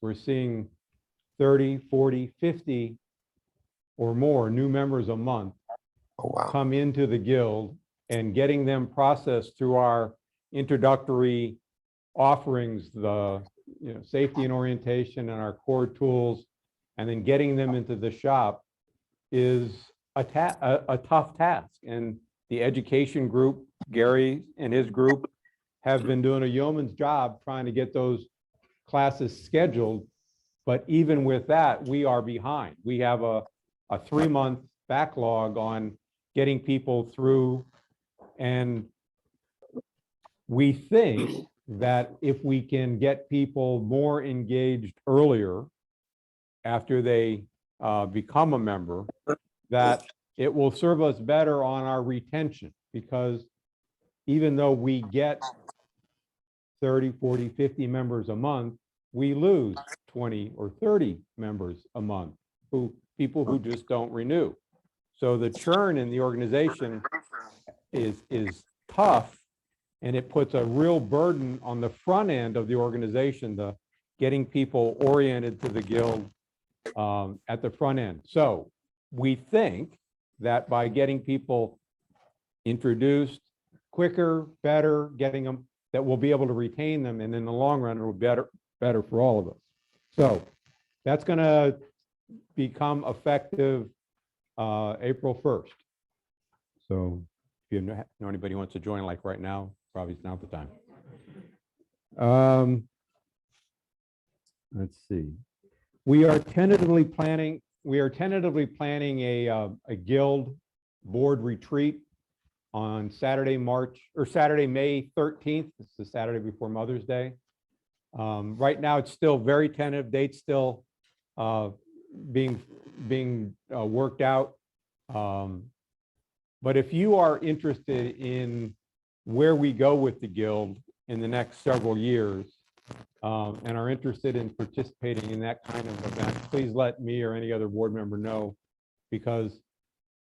We're seeing 30, 40, 50 or more new members a month Oh, wow. come into the guild, and getting them processed through our introductory offerings, the safety and orientation and our core tools, and then getting them into the shop is a tough task. And the education group, Gary and his group, have been doing a yeoman's job trying to get those classes scheduled. But even with that, we are behind. We have a 3-month backlog on getting people through. And we think that if we can get people more engaged earlier after they become a member, that it will serve us better on our retention, because even though we get 30, 40, 50 members a month, we lose 20 or 30 members a month, people who just don't renew. So the churn in the organization is tough, and it puts a real burden on the front end of the organization, the getting people oriented to the guild at the front end. So we think that by getting people introduced quicker, better, getting them, that we'll be able to retain them, and in the long run, it will be better for all of us. So that's going to become effective April 1st. So if you know anybody who wants to join, like right now, probably is not the time. Let's see. We are tentatively planning a guild board retreat on Saturday, May 13th. It's the Saturday before Mother's Day. Right now, it's still very tentative. Date's still being worked out. But if you are interested in where we go with the guild in the next several years, and are interested in participating in that kind of event, please let me or any other board member know, because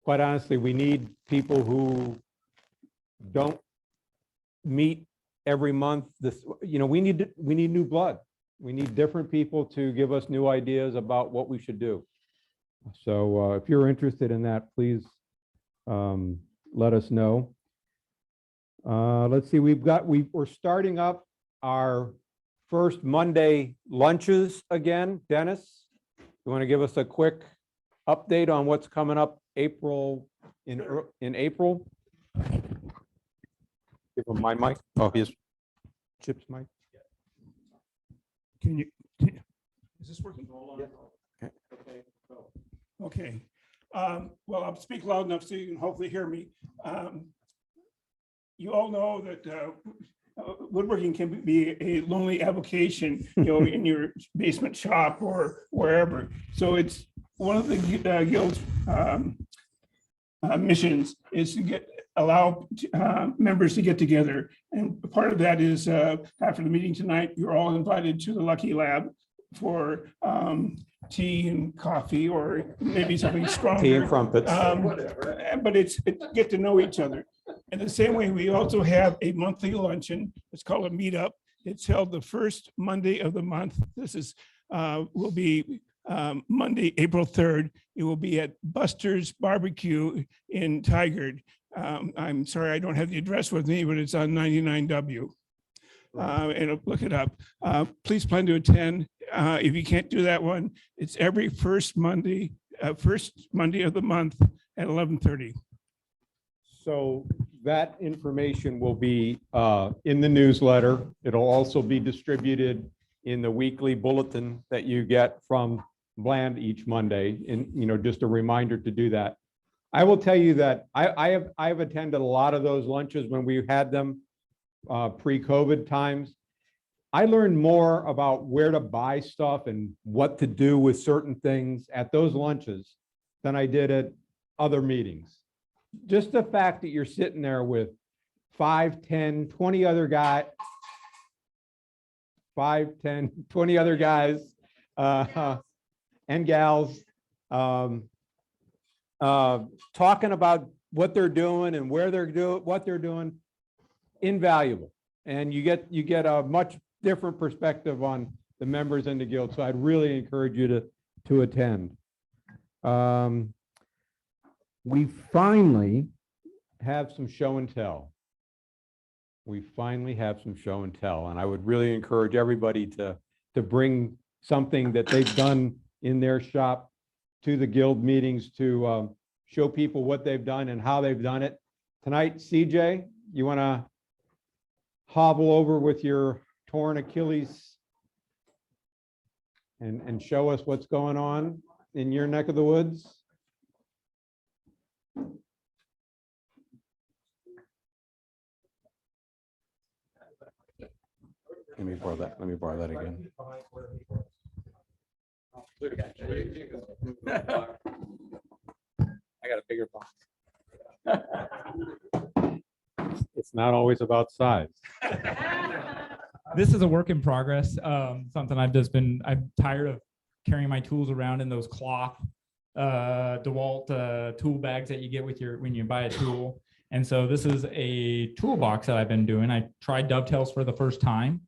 quite honestly, we need people who don't meet every month. We need new blood. We need different people to give us new ideas about what we should do. So if you're interested in that, please let us know. Let's see, we're starting up our first Monday lunches again. Dennis, you want to give us a quick update on what's coming up in April? Give him my mic. Oh, here's Chip's mic. Can you, is this working? Yeah. Okay. Well, I'll speak loud enough so you can hopefully hear me. You all know that woodworking can be a lonely avocation, in your basement shop or wherever. So it's one of the guild's missions is to allow members to get together. And part of that is after the meeting tonight, you're all invited to the Lucky Lab for tea and coffee, or maybe something stronger. Tea and crumpets. But it's get to know each other. In the same way, we also have a monthly luncheon. It's called a meetup. It's held the first Monday of the month. This will be Monday, April 3rd. It will be at Buster's Barbecue in Tigard. I'm sorry, I don't have the address with me, but it's on 99W. And look it up. Please plan to attend. If you can't do that one, it's every first Monday of the month at 11:30. So that information will be in the newsletter. It'll also be distributed in the weekly bulletin that you get from Bland each Monday. And just a reminder to do that. I will tell you that I've attended a lot of those lunches when we had them pre-COVID times. I learned more about where to buy stuff and what to do with certain things at those lunches than I did at other meetings. Just the fact that you're sitting there with 5, 10, 20 other guys, 5, 10, 20 other guys and gals talking about what they're doing and where they're doing, what they're doing, invaluable. And you get a much different perspective on the members in the guild. So I'd really encourage you to attend. We finally have some show and tell. We finally have some show and tell, and I would really encourage everybody to bring something that they've done in their shop to the guild meetings to show people what they've done and how they've done it. Tonight, CJ, you want to hobble over with your torn Achilles and show us what's going on in your neck of the woods? Let me borrow that. Let me borrow that again. I got a bigger box. It's not always about size. This is a work in progress. Something I'm tired of carrying my tools around in those cloth DeWalt tool bags that you get with when you buy a tool. And so this is a toolbox that I've been doing. I tried dovetails for the first time.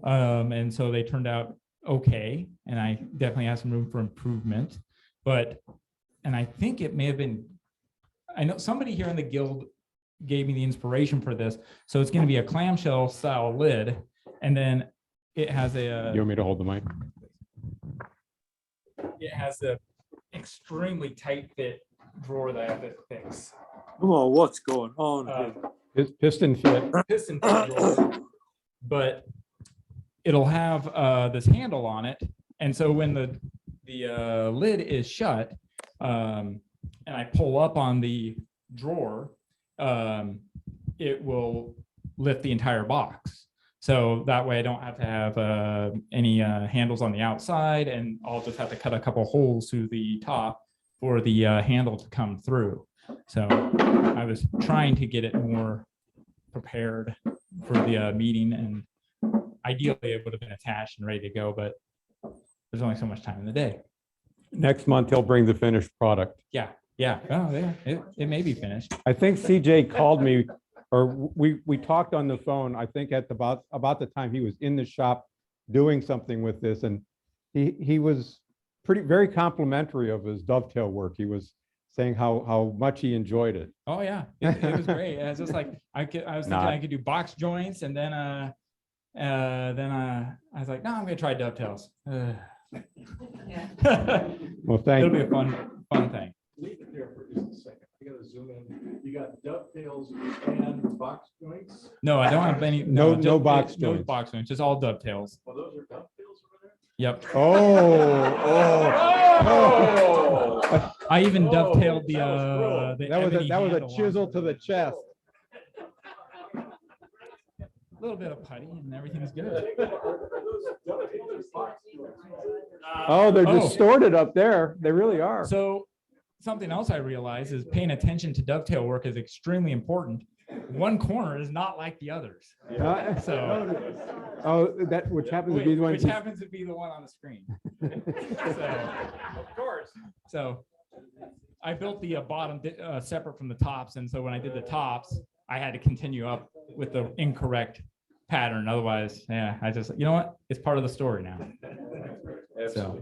And so they turned out okay. And I definitely have some room for improvement. And I think it may have been, I know somebody here in the guild gave me the inspiration for this. So it's going to be a clamshell style lid. And then it has You want me to hold the mic? it has a extremely tight fit drawer that I have to fix. Come on, what's going on here? His piston fit. Piston fit drawer, but it'll have this handle on it. And so when the lid is shut, and I pull up on the drawer, it will lift the entire box. So that way I don't have to have any handles on the outside, and I'll just have to cut a couple holes through the top for the handle to come through. So I was trying to get it more prepared for the meeting, and ideally it would have been attached and ready to go, but there's only so much time in the day. Next month, he'll bring the finished product. Yeah. Oh, yeah. It may be finished. I think CJ called me, or we talked on the phone, I think at about the time he was in the shop doing something with this, and he was very complimentary of his dovetail work. He was saying how much he enjoyed it. Oh yeah, it was great. It was just like I was thinking I could do box joints, and then I was like, no, I'm gonna try dovetails. Well, It'll be a fun thing. Leave it there for just a second. I gotta zoom in. You got dovetails and box joints. No, I don't have any. No just- box No joints. box joints. Just all dovetails. Well, those are dovetails over there? Yep. Oh. I even dovetailed the That was ebony a handle chisel onto to the chest. A little bit of putty, and everything's good. Oh, they're Oh. distorted up there. They really are. So something else I realized is paying attention to dovetail work is extremely important. One corner is not like the others. Oh, which happens to be the one. Which happens to be the one on the screen. Of course. So I built the bottom separate from the tops. And so when I did the tops, I had to continue up with the incorrect pattern. Otherwise, yeah, I just, you know what? It's part of the story now. So,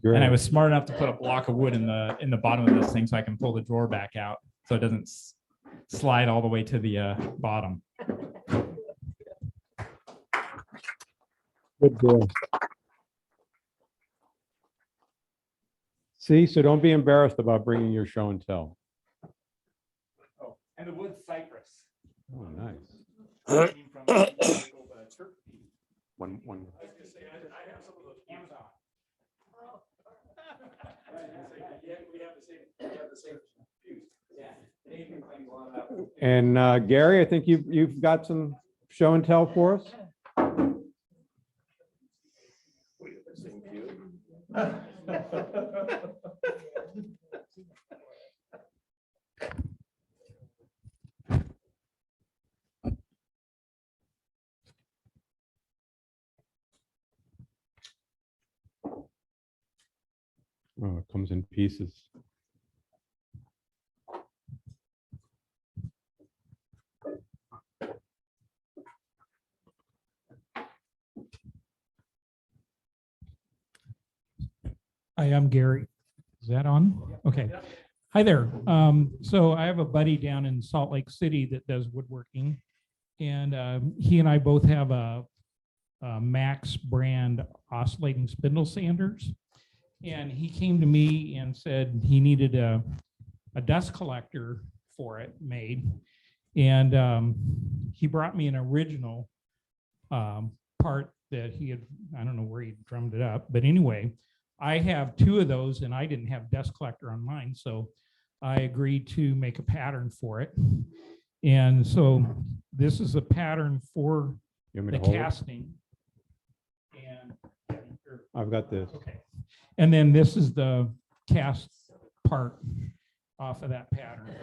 and I was smart enough to put a block of wood in the bottom of this thing so I can pull the drawer back out so it doesn't slide all the way to the bottom. Good boy. See, so don't be embarrassed about bringing your show and tell. Oh, and the wood cypress. Oh, nice. Came from One. And Gary, I think you've got some show and tell for us. Oh, it comes in pieces. Hi, I'm Gary. Is that on? Okay. Hi there. So I have a buddy down in Salt Lake City that does woodworking. And he and I both have a Max brand oscillating spindle sanders. And he came to me and said he needed a dust collector for it made. And he brought me an original part that he had, I don't know where he drummed it up, but anyway, I have two of those and I didn't have dust collector on mine. So I agreed to make a pattern for it. And so this is a pattern for You want me the to hold it? casting. And I've got this. okay. And then this is the cast part off of that pattern.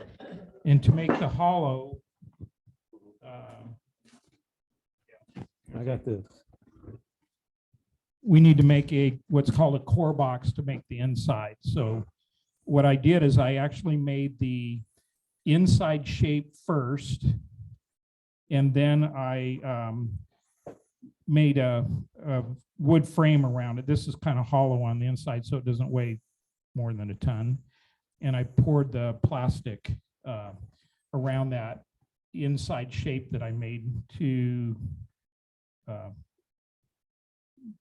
And to make the hollow, I got this. we need to make what's called a core box to make the inside. So what I did is I actually made the inside shape first. And then I made a wood frame around it. This is kind of hollow on the inside, so it doesn't weigh more than a ton. And I poured the plastic around that inside shape that I made to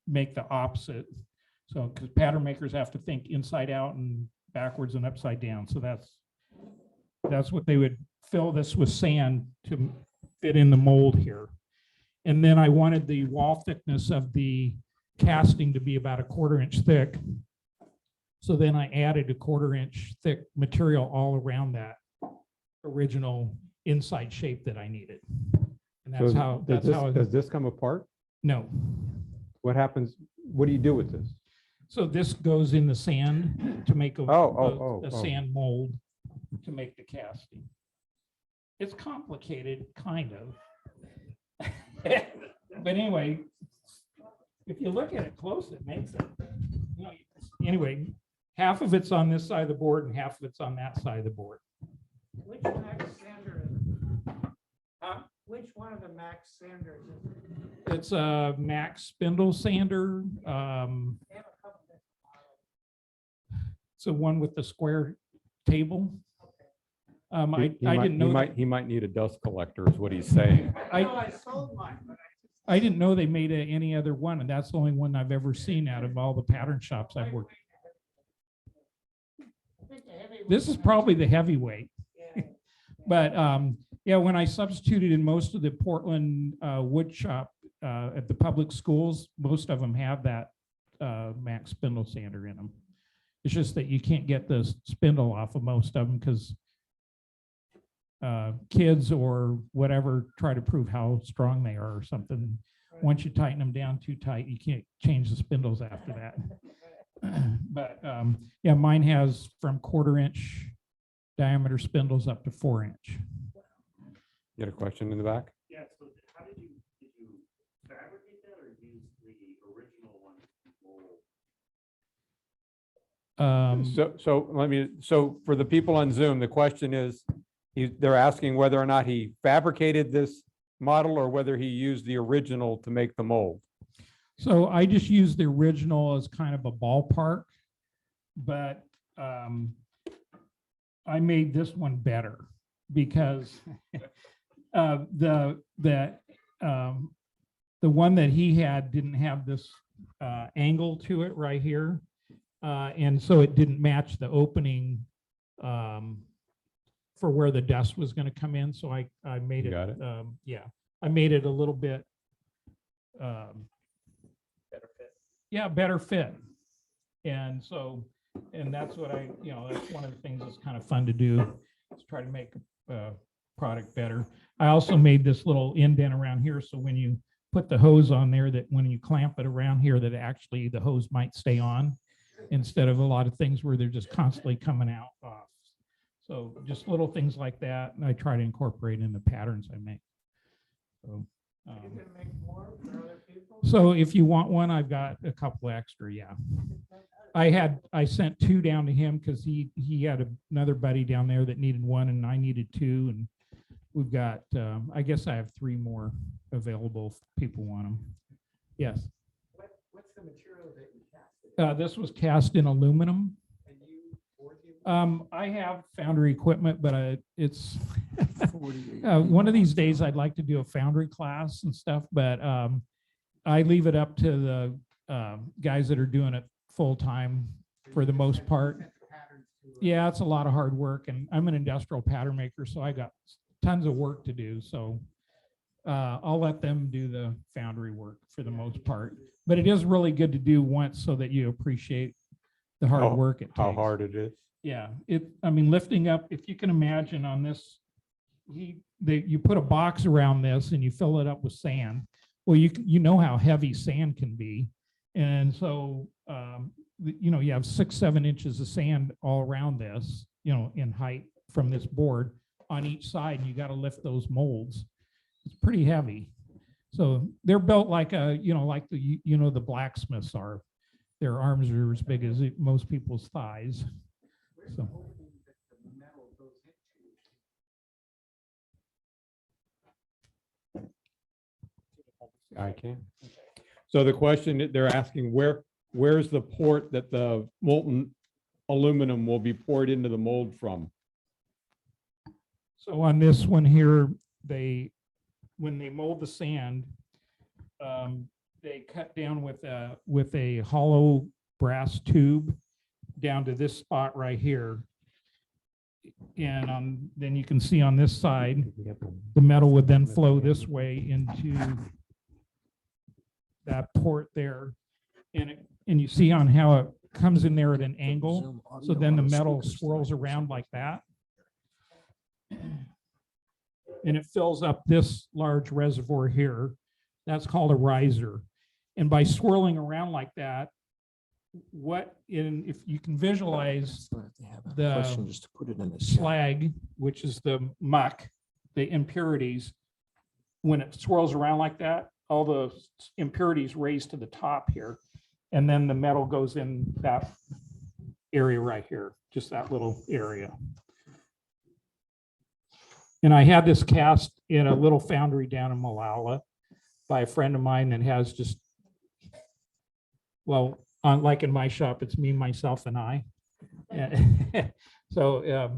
make the opposite. So, because pattern makers have to think inside out and backwards and upside down. So that's what they would fill this with sand to fit in the mold here. And then I wanted the wall thickness of the casting to be about a 1/4 inch thick. So then I added a 1/4 inch thick material all around that original inside shape that I needed. And that's So how, does this come apart? no. What happens? What do you do with this? So this goes in the sand to make a Oh. sand mold to make the casting. It's complicated, kind of. But anyway, if you look at it close, it makes it. You know, anyway, half of it's on this side of the board and half of it's on that side of the board. Which Max sander is it? Which one of the Max sanders is it? It's a Max spindle sander. They have a couple different models. It's the one with the square table. I didn't know. He might need a dust collector is what he's saying. I sold mine, but I didn't know they made any other one, and that's the only one I've ever seen out of all the pattern shops I've worked. I think the heavy This is probably the heavyweight. Yeah. But yeah, when I substituted in most of the Portland wood shop at the public schools, most of them have that Max spindle sander in them. It's just that you can't get the spindle off of most of them because kids or whatever try to prove how strong they are or something. Once you tighten them down too tight, you can't change the spindles after that. But yeah, mine has from 1/4 inch diameter spindles up to 4 inch. You got a question in the back? Yeah, so how did you fabricate that or use the original one? So for the people on Zoom, the question is, they're asking whether or not he fabricated this model or whether he used the original to make the mold. So I just used the original as kind of a ballpark, but I made this one better because the one that he had didn't have this angle to it right here. And so it didn't match the opening for where the dust was going to come in. So I made it, Got it. yeah, I made it a little bit Better fit. yeah, better fit. And so, and that's what that's one of the things that's kind of fun to do, is try to make a product better. I also made this little indent around here. So when you put the hose on there, that when you clamp it around here, that actually the hose might stay on instead of a lot of things where they're just constantly coming out off. So just little things like that. And I try to incorporate in the patterns I make. So, You can make more for other people. so if you want one, I've got a couple extra. Yeah. I sent 2 down to him because he had another buddy down there that needed 1 and I needed 2. And we've got, I guess I have 3 more available if people want them. Yes. What's the material This was cast in aluminum. I have foundry equipment, but it's one of these days I'd like to do a foundry class and stuff, but I leave it up to the guys that are doing it full time for the most part. Yeah, it's a lot of hard work, and I'm an industrial pattern maker, so I got tons of work to do. So I'll let them do the foundry work for the most part. But it is really good to do once so that you appreciate the hard work it takes. How hard it is. Yeah, I mean, lifting up, if you can imagine on this, you put a box around this and you fill it up with sand. Well, you know how heavy sand can be. And so, you have 6-7 inches of sand all around this, in height from this board on each side, and you got to lift those molds. It's pretty heavy. So they're built like like the blacksmiths are. Their arms are as big as most people's thighs. So. I can. So the question that they're asking, where's the port that the molten aluminum will be poured into the mold from? So on this one here, when they mold the sand, they cut down with a hollow brass tube down to this spot right here. And then you can see on this side, the metal would then flow this way into that port there. And you see on how it comes in there at an angle. So then the metal swirls around like that. And it fills up this large reservoir here. That's called a riser. And by swirling around like that, if you can visualize the slag, which is the muck, the impurities, when it swirls around like that, all the impurities raise to the top here. And then the metal goes in that area right here, just that little area. And I had this cast in a little foundry down in Malala by a friend of mine that has just, well, like in my shop, it's me, myself, and I. So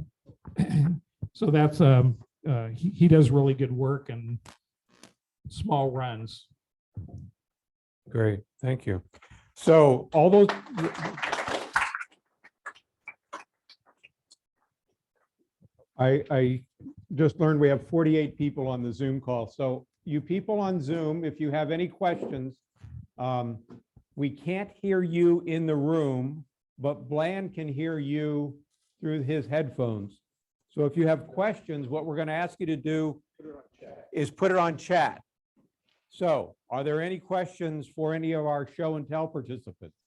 that's he does really good work and small runs. Great, thank you. So all those. I just learned we have 48 people on the Zoom call. So you people on Zoom, if you have any questions, we can't hear you in the room, but Bland can hear you through his headphones. So if you have questions, what we're going to ask you to do is put it on chat. So are there any questions for any of our show and tell participants?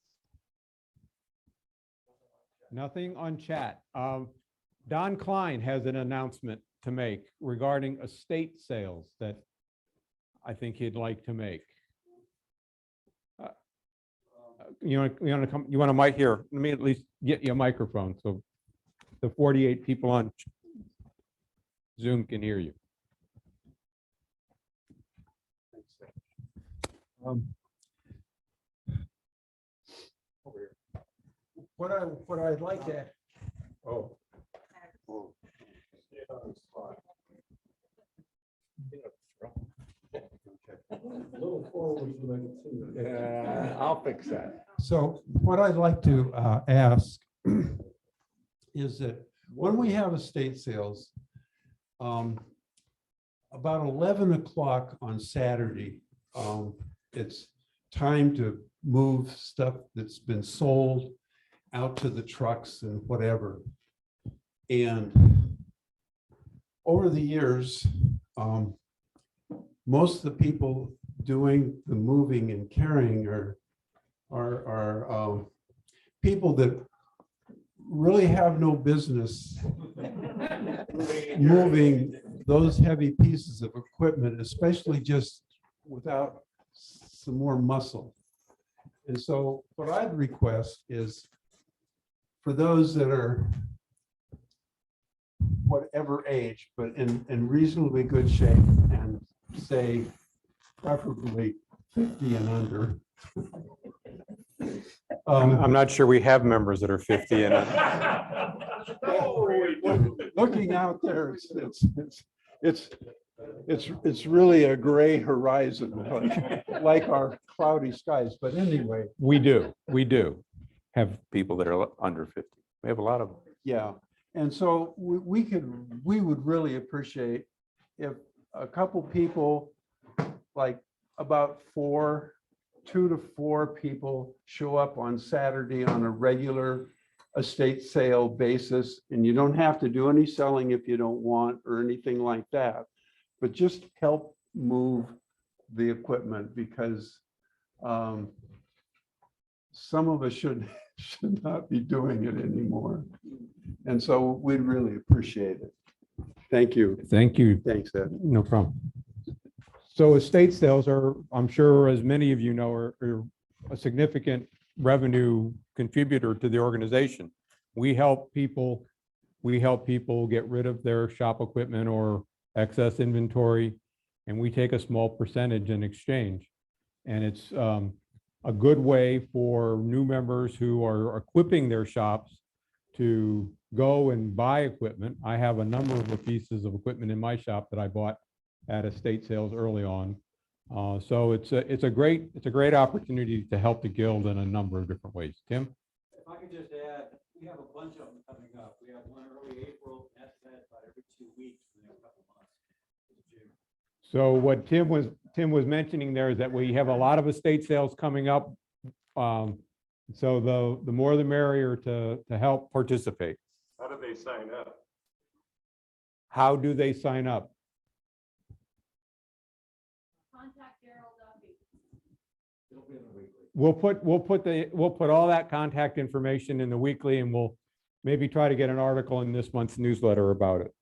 Nothing on chat. Don Klein has an announcement to make regarding estate sales that I think he'd like to make. You want to come? You want a mic here? Let me at least get you a microphone so the 48 people on Zoom can hear you. What I'd like to, Yeah, I'll fix that. so what I'd like to ask is that when we have estate sales, about 11 o'clock on Saturday, it's time to move stuff that's been sold out to the trucks and whatever. And over the years, most of the people doing the moving and carrying are people that really have no business moving those heavy pieces of equipment, especially just without some more muscle. And so what I'd request is for those that are whatever age, but in reasonably good shape, and say preferably 50 and under, I'm not sure we have members that are 50 and Looking out there, it's really a gray horizon, like our cloudy skies. But anyway, we do have people that are under 50. We have a lot of them. yeah. And so we would really appreciate if a couple people, like about 2 to 4 people show up on Saturday on a regular estate sale basis. And you don't have to do any selling if you don't want or anything like that, but just help move the equipment, because some of us should not be doing it anymore. And so we'd really appreciate it. Thank you. Thank you. Thanks, Ed. No problem. So estate sales are, I'm sure as many of you know, are a significant revenue contributor to the organization. We help people get rid of their shop equipment or excess inventory, and we take a small percentage in exchange. And it's a good way for new members who are equipping their shops to go and buy equipment. I have a number of the pieces of equipment in my shop that I bought at estate sales early on. So it's a great opportunity to help the guild in a number of different ways. Tim? If I could just add, we have a bunch of them coming up. We have one early April, and that's about every 2 weeks for the next couple of months. So what Tim was mentioning there is that we have a lot of estate sales coming up. So the more the merrier to help participate. How do they sign up? How do they sign up? Contact Daryl Duffy. It'll be in the weekly. We'll put all that contact information in the weekly, and we'll maybe try to get an article in this month's newsletter about it.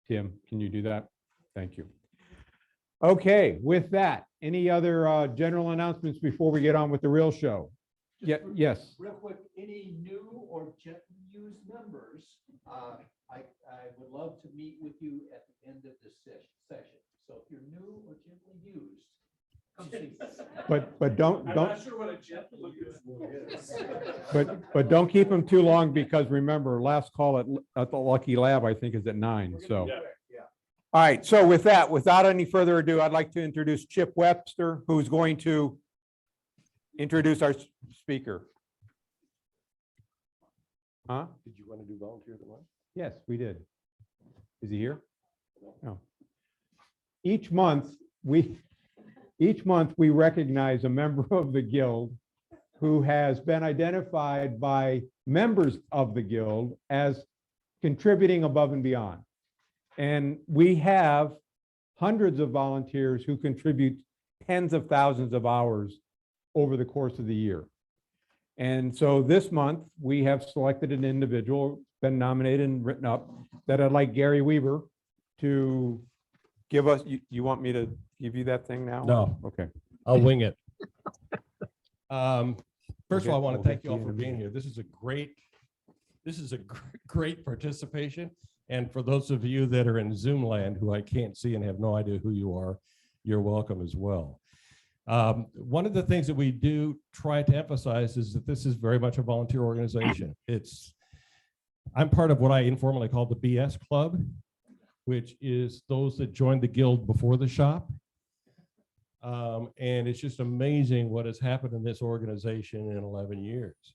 Tim, can you do that? Thank you. Okay, with that, any other general announcements before we get on with the real show? Yeah, yes. Real quick, any new or gently used members, I would love to meet with you at the end of this session. So if you're new or gently used, come see. But don't, sure what a gently used is. but don't keep them too long, because remember, last call at the Lucky Lab, I think, is at 9, so. Yeah. All right, so with that, without any further ado, I'd like to introduce Chip Webster, who's going to introduce our speaker. Huh? Did you want to do volunteer at once? Yes, we did. Is he here? No. Each month we recognize a member of the guild who has been identified by members of the guild as contributing above and beyond. And we have hundreds of volunteers who contribute tens of thousands of hours over the course of the year. And so this month, we have selected an individual, been nominated and written up, that I'd like Gary Weaver to give us, you want me to give you that thing now? No. Okay. I'll wing it. First of all, I want We'll to thank get you all to you for in a being minute. here. This is a great participation. And for those of you that are in Zoom land who I can't see and have no idea who you are, you're welcome as well. One of the things that we do try to emphasize is that this is very much a volunteer organization. I'm part of what I informally call the BS Club, which is those that joined the guild before the shop. And it's just amazing what has happened in this organization in 11 years.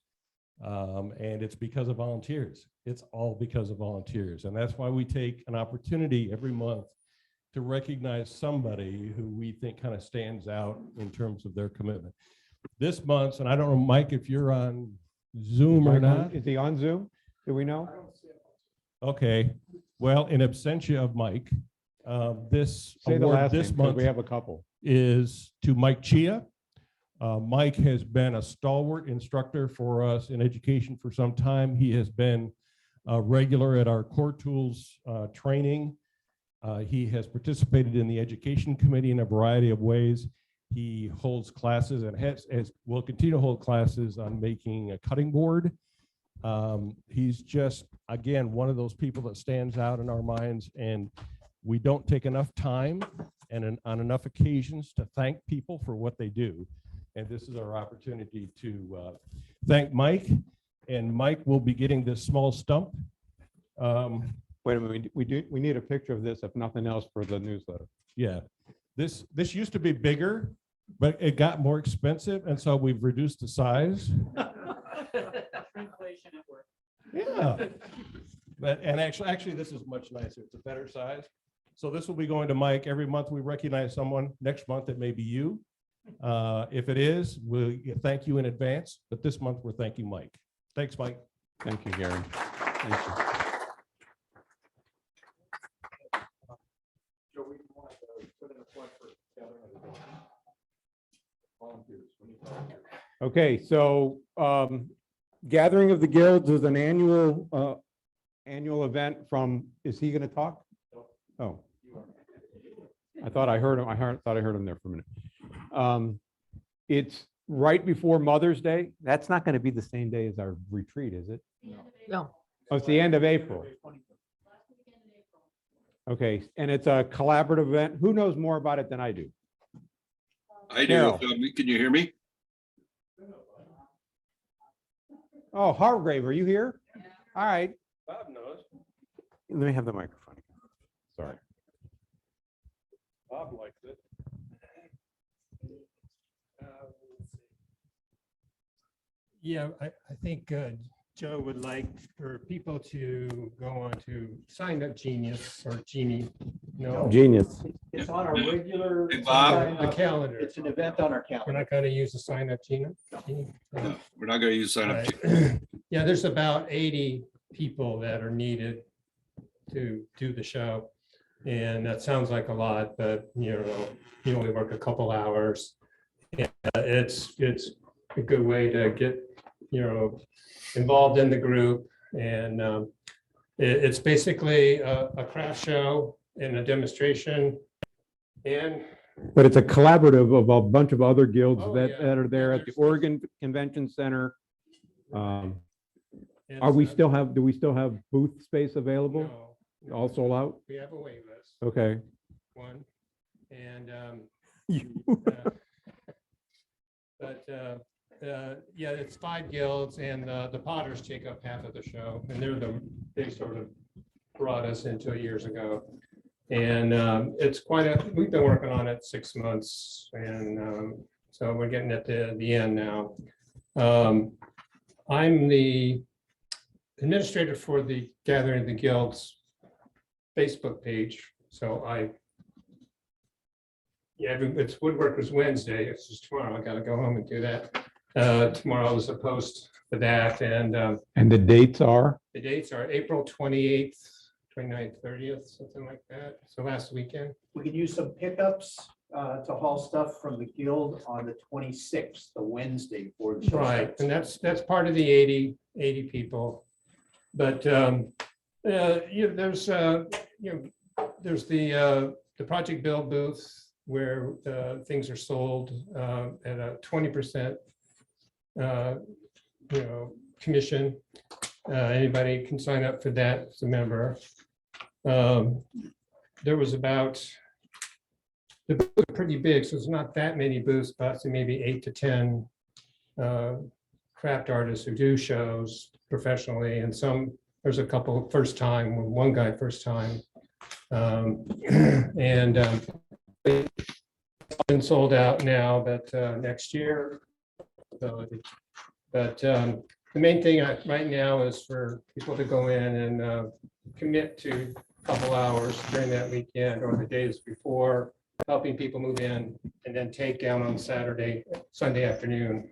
And it's because of volunteers. It's all because of volunteers. And that's why we take an opportunity every month to recognize somebody who we think kind of stands out in terms of their commitment. This month, and I don't know, Mike, if you're on Zoom or not. Is he on Zoom? Do we know? Okay. Well, in absentia of Mike, this Say the award last this name, 'cause month we have a couple. is to Mike Chia. Mike has been a stalwart instructor for us in education for some time. He has been a regular at our core tools training. He has participated in the education committee in a variety of ways. He holds classes and will continue to hold classes on making a cutting board. He's just, again, one of those people that stands out in our minds, and we don't take enough time and on enough occasions to thank people for what they do. And this is our opportunity to thank Mike. And Mike will be getting this small stump. Wait a minute, we need a picture of this, if nothing else, for the newsletter. Yeah, this used to be bigger, but it got more expensive, and so we've reduced the size. Inflation at work. Yeah. But, and actually, this is much nicer. It's a better size. So this will be going to Mike. Every month we recognize someone. Next month it may be you. If it is, we'll thank you in advance. But this month we're thanking Mike. Thanks, Mike. Thank you, Gary. Thank you. Okay, so Gathering of the Guilds is an annual event from, is he going to talk? Oh. I thought I heard him. Thought I heard him there for a minute. It's right before Mother's Day. That's not going to be the same day as our retreat, is it? No. Oh, it's the end of April. Okay, and it's a collaborative event. Who knows more about it than I do? I do. Carol. Can you hear me? Oh, Hargrave, are you here? All right. Bob knows. Let me have the microphone. Sorry. Bob likes it. Yeah, I think Joe would like for people to go on to Sign Up Genius or Genie. No, Genius. It's on our regular. Hey, Bob. the calendar. It's an event on our We're calendar. not going to use the Sign Up Genie. No, we're not going to use sign up. Right. Yeah, there's about 80 people that are needed to do the show. And that sounds like a lot, but you only work a couple hours. And it's a good way to get, involved in the group. And it's basically a craft show and a demonstration. And But it's a collaborative of a bunch of other guilds Oh, that yeah. are there Yeah, at the Oregon Convention Center. it's, Do we still have booth space available? no, All sold out? we have a wait list, Okay. one. And You- But yeah, it's 5 guilds and the Potters take up half of the show and they sort of brought us into it years ago. And it's we've been working on it 6 months and so we're getting at the end now. I'm the administrator for the Gathering of the Guilds Facebook page. So it's Woodworkers Wednesday. It's just tomorrow. I got to go home and do that. Tomorrow is a post for that. And And the dates are? the dates are April 28th, 29th, 30th, something like that. So last weekend. We can use some pickups to haul stuff from the guild on the 26th, the Wednesday before the show Right. starts. And that's part of the 80 people. But there's the Project Build booth where things are sold at a 20% commission. Anybody can sign up for that as a member. There was the booth was pretty big, so it's not that many booths, but maybe 8 to 10 craft artists who do shows professionally, and there's a couple first time, one guy first time. It's been sold out now, but next year. But the main thing right now is for people to go in and commit to a couple hours during that weekend or the days before, helping people move in and then take down on Sunday afternoon.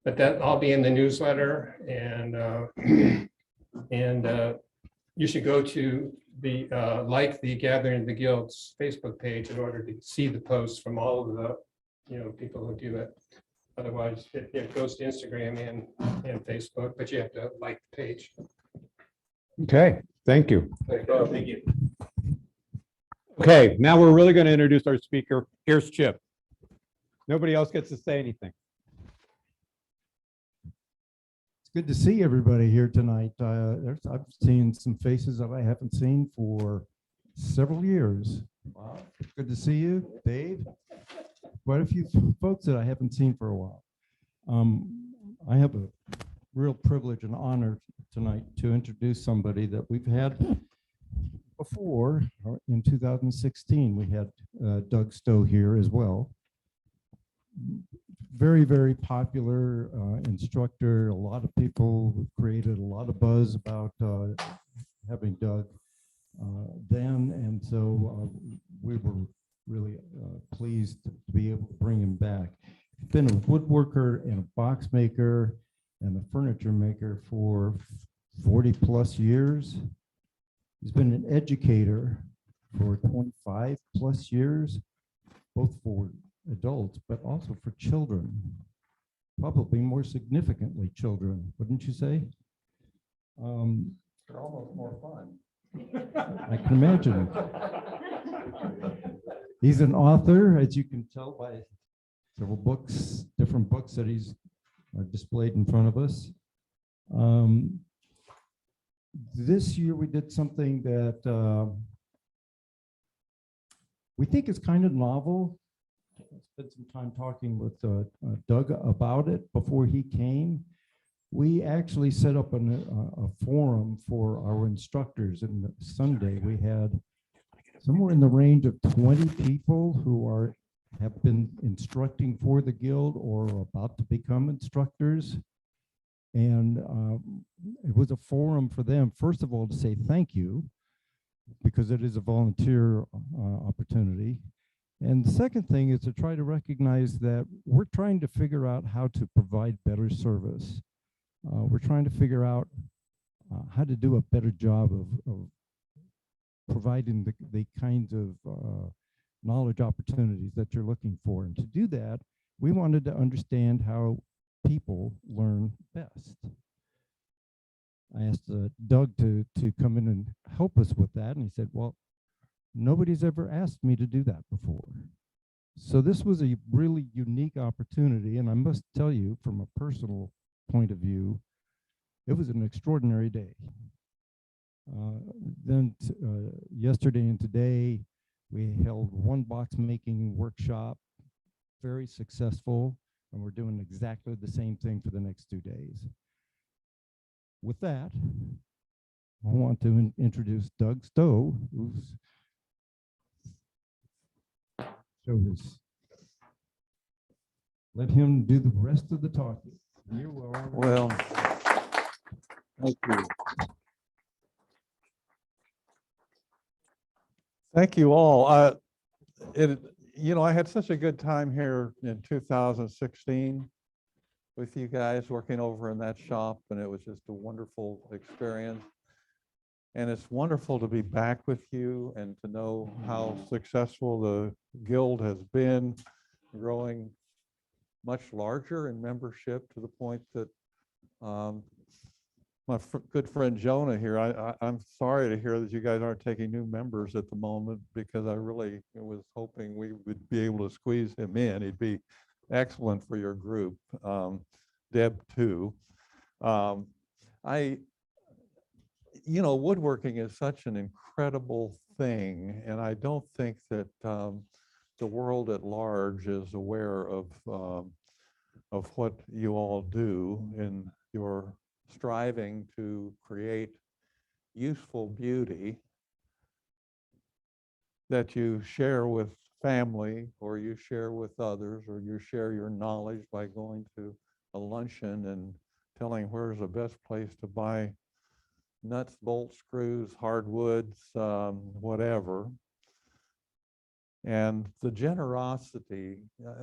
But that I'll be in the newsletter and you should go to the Gathering of the Guilds Facebook page in order to see the posts from all of the people who do it. Otherwise, it goes to Instagram and Facebook, but you have to like the page. Okay, thank you. Thank you. Okay, now we're really going to introduce our speaker. Here's Chip. Nobody else gets to say anything. It's good to see everybody here tonight. I've seen some faces that I haven't seen for several years. Wow. Good to see you, Dave. quite a few folks that I haven't seen for a while. I have a real privilege and honor tonight to introduce somebody that we've had before. In 2016, we had Doug Stowe here as well. Very, very popular instructor. A lot of people created a lot of buzz about having Doug then, and so we were really pleased to be able to bring him back. He's been a woodworker and a box maker and a furniture maker for 40 plus years. He's been an educator for 25 plus years, both for adults, but also for children, probably more significantly children, wouldn't you say? They're almost more fun. I can imagine. He's an author, as you can tell by several books, different books that he's displayed in front of us. This year we did something that we think is kind of novel. I spent some time talking with Doug about it before he came. We actually set up a forum for our instructors, and Sunday we had somewhere in the range of 20 people who have been instructing for the Guild or are about to become instructors. And it was a forum for them, first of all, to say thank you, because it is a volunteer opportunity. And the second thing is to try to recognize that we're trying to figure out how to provide better service. We're trying to figure out how to do a better job of providing the kinds of knowledge opportunities that you're looking for. And to do that, we wanted to understand how people learn best. I asked Doug to come in and help us with that, and he said, well, nobody's ever asked me to do that before. So this was a really unique opportunity, and I must tell you, from a personal point of view, it was an extraordinary day. Then yesterday and today, we held one box making workshop, very successful, and we're doing exactly the same thing for the next 2 days. With that, I want to introduce Doug Stowe, who's let him do the rest of the talking. You're welcome. Well, thank you. Thank you all. I had such a good time here in 2016 with you guys working over in that shop, and it was just a wonderful experience. And it's wonderful to be back with you and to know how successful the Guild has been, growing much larger in membership to the point that my good friend Jonah here, I'm sorry to hear that you guys aren't taking new members at the moment, because I really was hoping we would be able to squeeze him in. He'd be excellent for your group. Deb too. Woodworking is such an incredible thing, and I don't think that the world at large is aware of what you all do in your striving to create useful beauty that you share with family, or you share with others, or you share your knowledge by going to a luncheon and telling where's the best place to buy nuts, bolts, screws, hardwoods, whatever. And the generosity,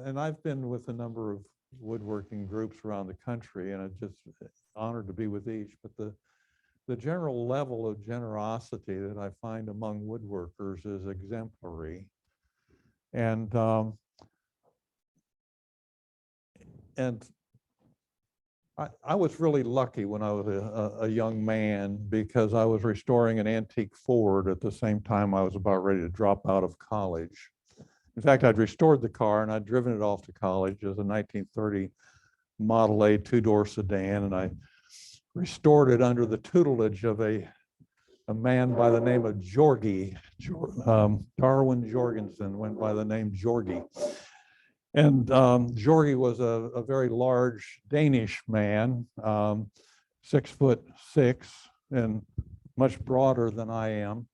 and I've been with a number of woodworking groups around the country, and I'm just honored to be with each, but the general level of generosity that I find among woodworkers is exemplary. And I was really lucky when I was a young man, because I was restoring an antique Ford at the same time I was about ready to drop out of college. In fact, I'd restored the car and I'd driven it off to college as a 1930 Model A two-door sedan, and I restored it under the tutelage of a man by the name of Jorgie. Darwin Jorgensen went by the name Jorgie. And Georgi was a very large Danish man, 6'6" and much broader than I am.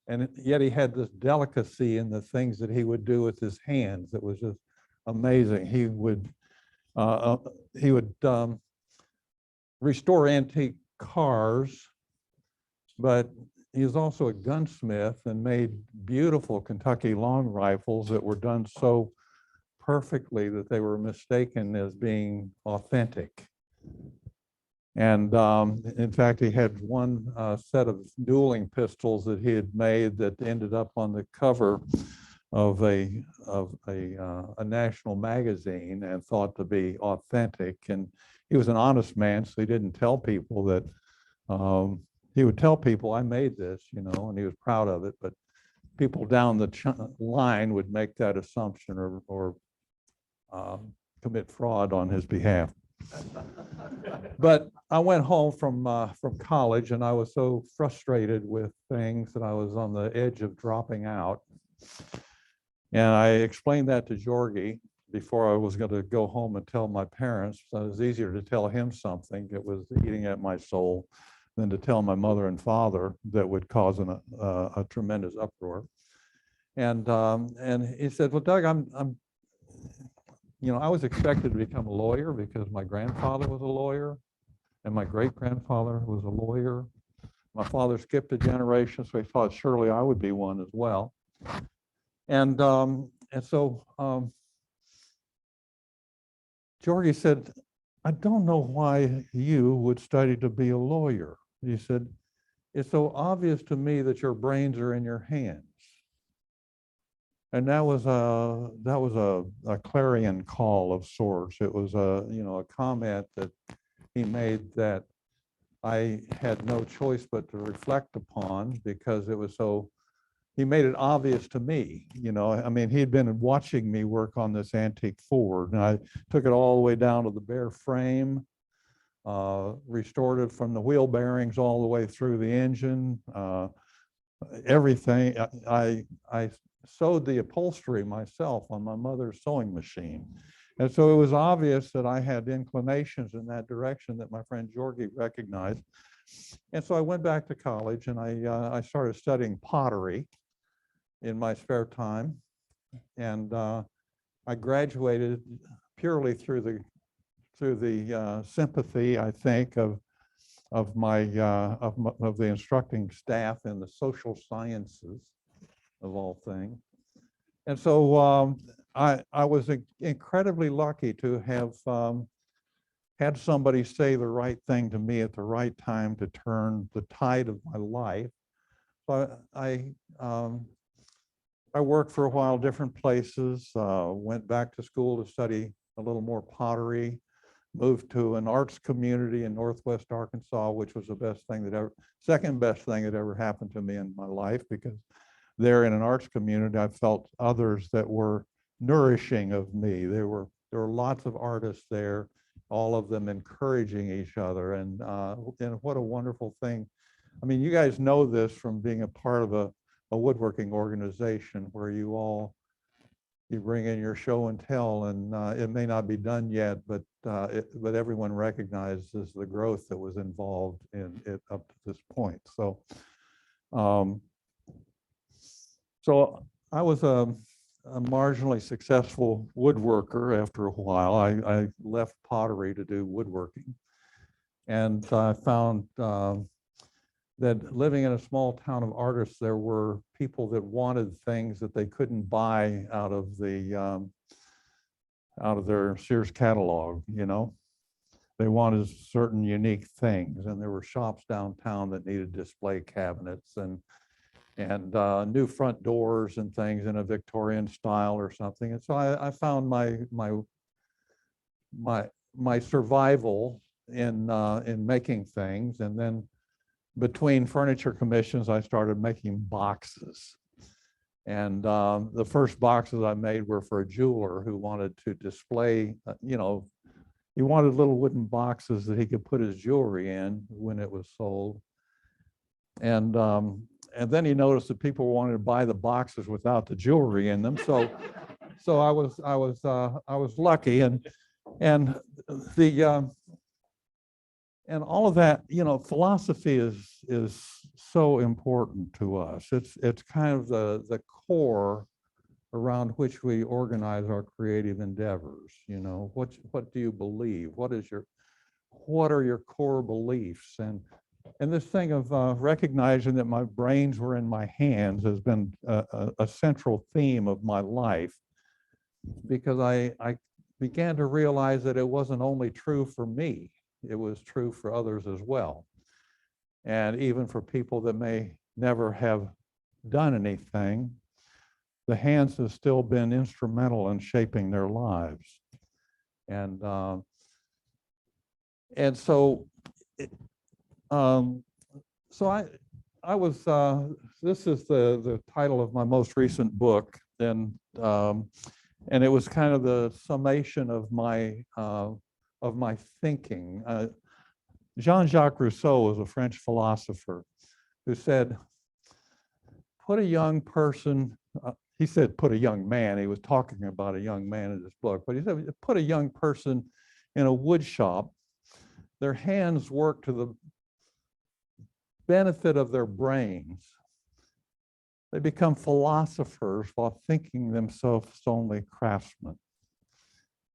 And yet he had this delicacy in the things that he would do with his hands. It was just amazing. He would restore antique cars, but he was also a gunsmith and made beautiful Kentucky long rifles that were done so perfectly that they were mistaken as being authentic. And in fact, he had one set of dueling pistols that he had made that ended up on the cover of a national magazine and thought to be authentic. And he was an honest man, so he didn't tell people that. He would tell people, "I made this," you know, and he was proud of it. But people down the line would make that assumption or commit fraud on his behalf. But I went home from college, and I was so frustrated with things that I was on the edge of dropping out. And I explained that to Georgi before I was going to go home and tell my parents. So it was easier to tell him something that was eating at my soul than to tell my mother and father that would cause a tremendous uproar. And he said, "Well, Doug, I was expected to become a lawyer because my grandfather was a lawyer and my great-grandfather was a lawyer. My father skipped a generation, so he thought surely I would be one as well." And so Georgi said, "I don't know why you would study to be a lawyer." He said, "It's so obvious to me that your brains are in your hands." And that was a clarion call of sorts. It was a comment that he made that I had no choice but to reflect upon, because it was so, he made it obvious to me, I mean, he'd been watching me work on this antique Ford, and I took it all the way down to the bare frame, restored it from the wheel bearings all the way through the engine, everything. I sewed the upholstery myself on my mother's sewing machine. And so it was obvious that I had inclinations in that direction that my friend Georgi recognized. And so I went back to college, and I started studying pottery in my spare time. And I graduated purely through the sympathy, I think, of the instructing staff in the social sciences, of all things. And so I was incredibly lucky to have had somebody say the right thing to me at the right time to turn the tide of my life. So I worked for a while, different places, went back to school to study a little more pottery, moved to an arts community in Northwest Arkansas, which was the second best thing that ever happened to me in my life, because there in an arts community, I felt others that were nourishing of me. There were lots of artists there, all of them encouraging each other, and what a wonderful thing. I mean, you guys know this from being a part of a woodworking organization where you bring in your show and tell, and it may not be done yet, but everyone recognizes the growth that was involved in it up to this point. So I was a marginally successful woodworker after a while. I left pottery to do woodworking, and I found that living in a small town of artists, there were people that wanted things that they couldn't buy out of their Sears catalog. They wanted certain unique things, and there were shops downtown that needed display cabinets and new front doors and things in a Victorian style or something. And so I found my survival in making things. And then between furniture commissions, I started making boxes. And the first boxes I made were for a jeweler who wanted to display, he wanted little wooden boxes that he could put his jewelry in when it was sold. And then he noticed that people wanted to buy the boxes without the jewelry in them. So So I was lucky, and the and all of that, you know, philosophy is so important to us. It's kind of the core around which we organize our creative endeavors. You know, what do you believe? What are your core beliefs? And this thing of recognizing that my brains were in my hands has been a central theme of my life, because I began to realize that it wasn't only true for me, it was true for others as well. And even for people that may never have done anything, the hands have still been instrumental in shaping their lives. And so, I was, this is the title of my most recent book, and it was kind of the summation of my thinking. Jean-Jacques Rousseau was a French philosopher who said, put a young person, he said put a young man, he was talking about a young man in this book, but he said put a young person in a wood shop, their hands work to the benefit of their brains. They become philosophers while thinking themselves only craftsmen.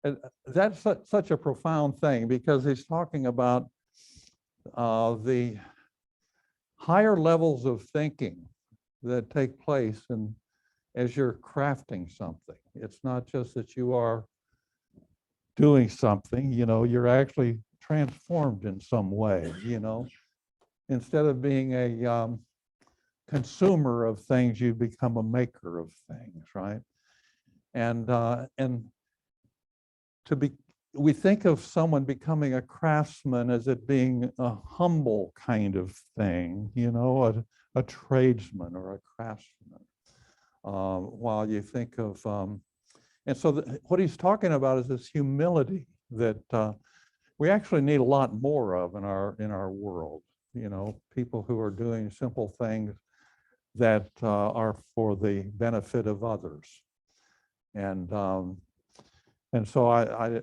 And that's such a profound thing, because he's talking about the higher levels of thinking that take place as you're crafting something. It's not just that you are doing something, you know, you're actually transformed in some way, you know. Instead of being a consumer of things, you become a maker of things, right? And we think of someone becoming a craftsman as it being a humble kind of thing, you know, a tradesman or a craftsman. While you think of, and so what he's talking about is this humility that we actually need a lot more of in our world. You know, people who are doing simple things that are for the benefit of others. And so I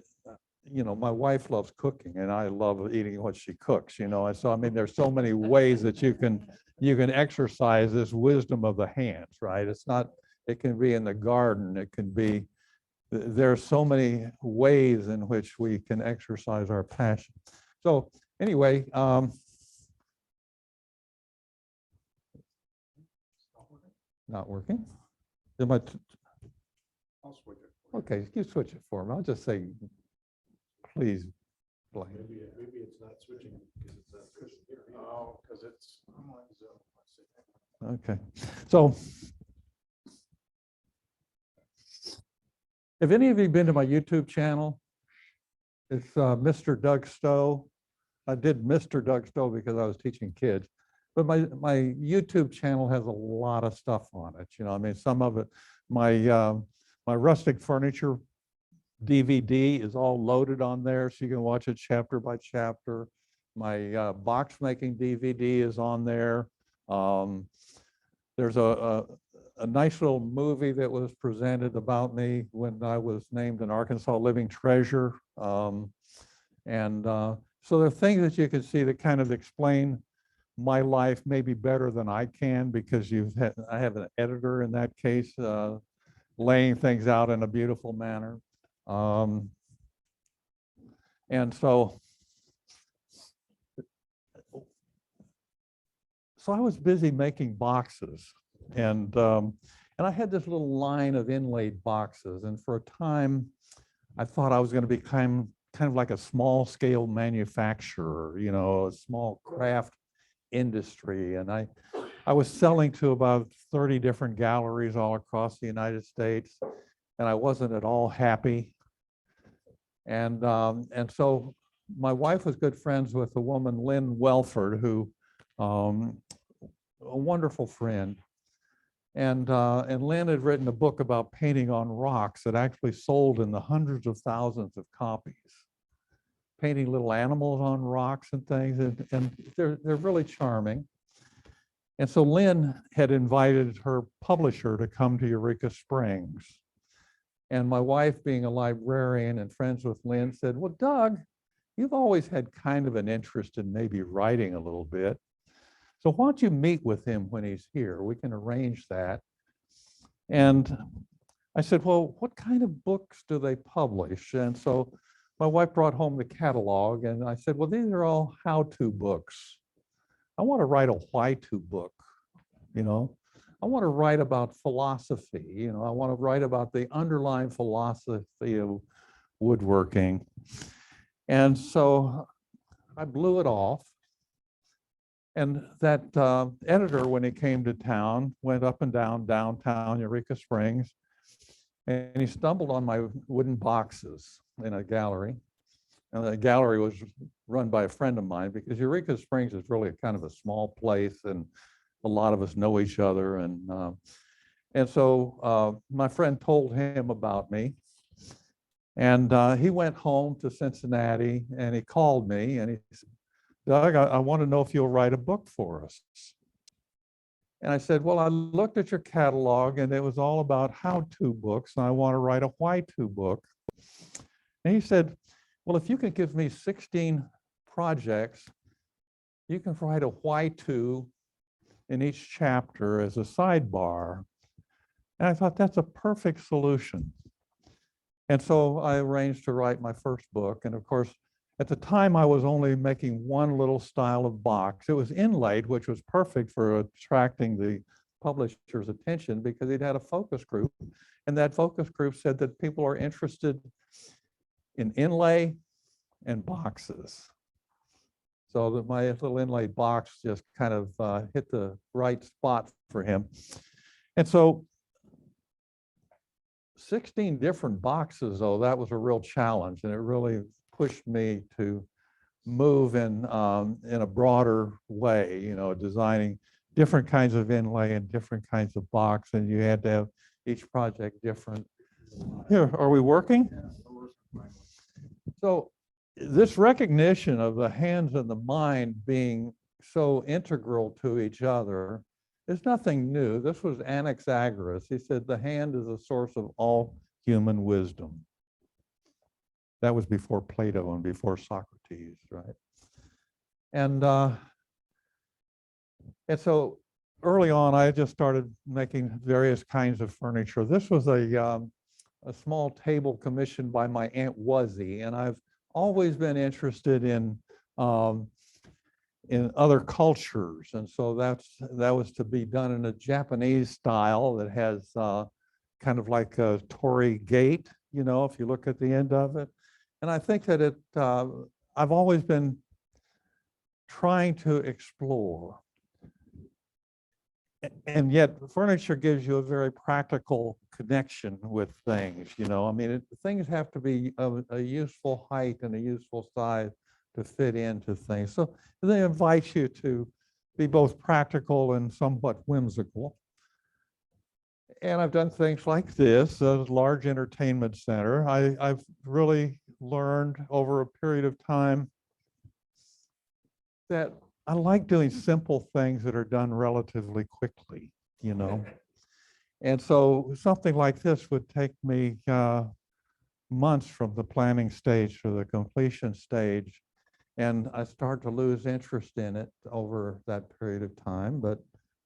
you know, my wife loves cooking, and I love eating what she cooks, you know. And so, I mean, there's so many ways that you can exercise this wisdom of the hands, right? It's not, it can be in the garden, it can be, there are so many ways in which we can exercise our passion. So anyway, not working? Am I I'll switch it. okay, you switch it for me. I'll just say, please, Blaine. Maybe it's not switching because it's not switching here. Oh, because it's. Okay, so have any of you been to my YouTube channel? It's Mr. Doug Stowe. I did Mr. Doug Stowe because I was teaching kids, but my YouTube channel has a lot of stuff on it. You know, I mean, some of it, my rustic furniture DVD is all loaded on there, so you can watch it chapter by chapter. My box making DVD is on there. There's a nice little movie that was presented about me when I was named an Arkansas Living Treasure. So there are things that you can see that kind of explain my life maybe better than I can, because I have an editor in that case, laying things out in a beautiful manner. And so I was busy making boxes, and I had this little line of inlaid boxes, and for a time I thought I was going to become kind of like a small scale manufacturer, you know, a small craft industry. And I was selling to about 30 different galleries all across the United States, and I wasn't at all happy. And so my wife was good friends with a woman, Lynn Welford, who a wonderful friend. And Lynn had written a book about painting on rocks that actually sold in the hundreds of thousands of copies, painting little animals on rocks and things, and they're really charming. And so Lynn had invited her publisher to come to Eureka Springs. And my wife, being a librarian and friends with Lynn, said, well, Doug, you've always had kind of an interest in maybe writing a little bit. So why don't you meet with him when he's here? We can arrange that. And I said, well, what kind of books do they publish? And so my wife brought home the catalog, and I said, well, these are all how-to books. I want to write a why-to book, you know. I want to write about philosophy, you know. I want to write about the underlying philosophy of woodworking. And so I blew it off. And that editor, when he came to town, went up and down downtown Eureka Springs, and he stumbled on my wooden boxes in a gallery. And the gallery was run by a friend of mine, because Eureka Springs is really kind of a small place, and a lot of us know each other. And so my friend told him about me. And he went home to Cincinnati, and he called me, and he said, Doug, I want to know if you'll write a book for us. And I said, well, I looked at your catalog, and it was all about how-to books, and I want to write a why-to book. And he said, well, if you could give me 16 projects, you can write a why-to in each chapter as a sidebar. And I thought, that's a perfect solution. And so I arranged to write my first book. And of course, at the time, I was only making one little style of box. It was inlaid, which was perfect for attracting the publisher's attention, because he'd had a focus group. And that focus group said that people are interested in inlay and boxes. So that my little inlaid box just kind of hit the right spot for him. And so 16 different boxes, though, that was a real challenge. And it really pushed me to move in a broader way, you know, designing different kinds of inlay and different kinds of box. And you had to have each project different. Here, are we working? So this recognition of the hands and the mind being so integral to each other is nothing new. This was Anaxagoras. He said the hand is the source of all human wisdom. That was before Plato and before Socrates, right? And so early on, I just started making various kinds of furniture. This was a small table commissioned by my Aunt Wuzzy, and I've always been interested in other cultures. And so that was to be done in a Japanese style that has kind of like a torii gate, you know, if you look at the end of it. And I think that I've always been trying to explore. And yet furniture gives you a very practical connection with things, you know. I mean, things have to be of a useful height and a useful size to fit into things. So they invite you to be both practical and somewhat whimsical. And I've done things like this, a large entertainment center. I've really learned over a period of time that I like doing simple things that are done relatively quickly, you know. And so something like this would take me months from the planning stage to the completion stage. And I start to lose interest in it over that period of time, but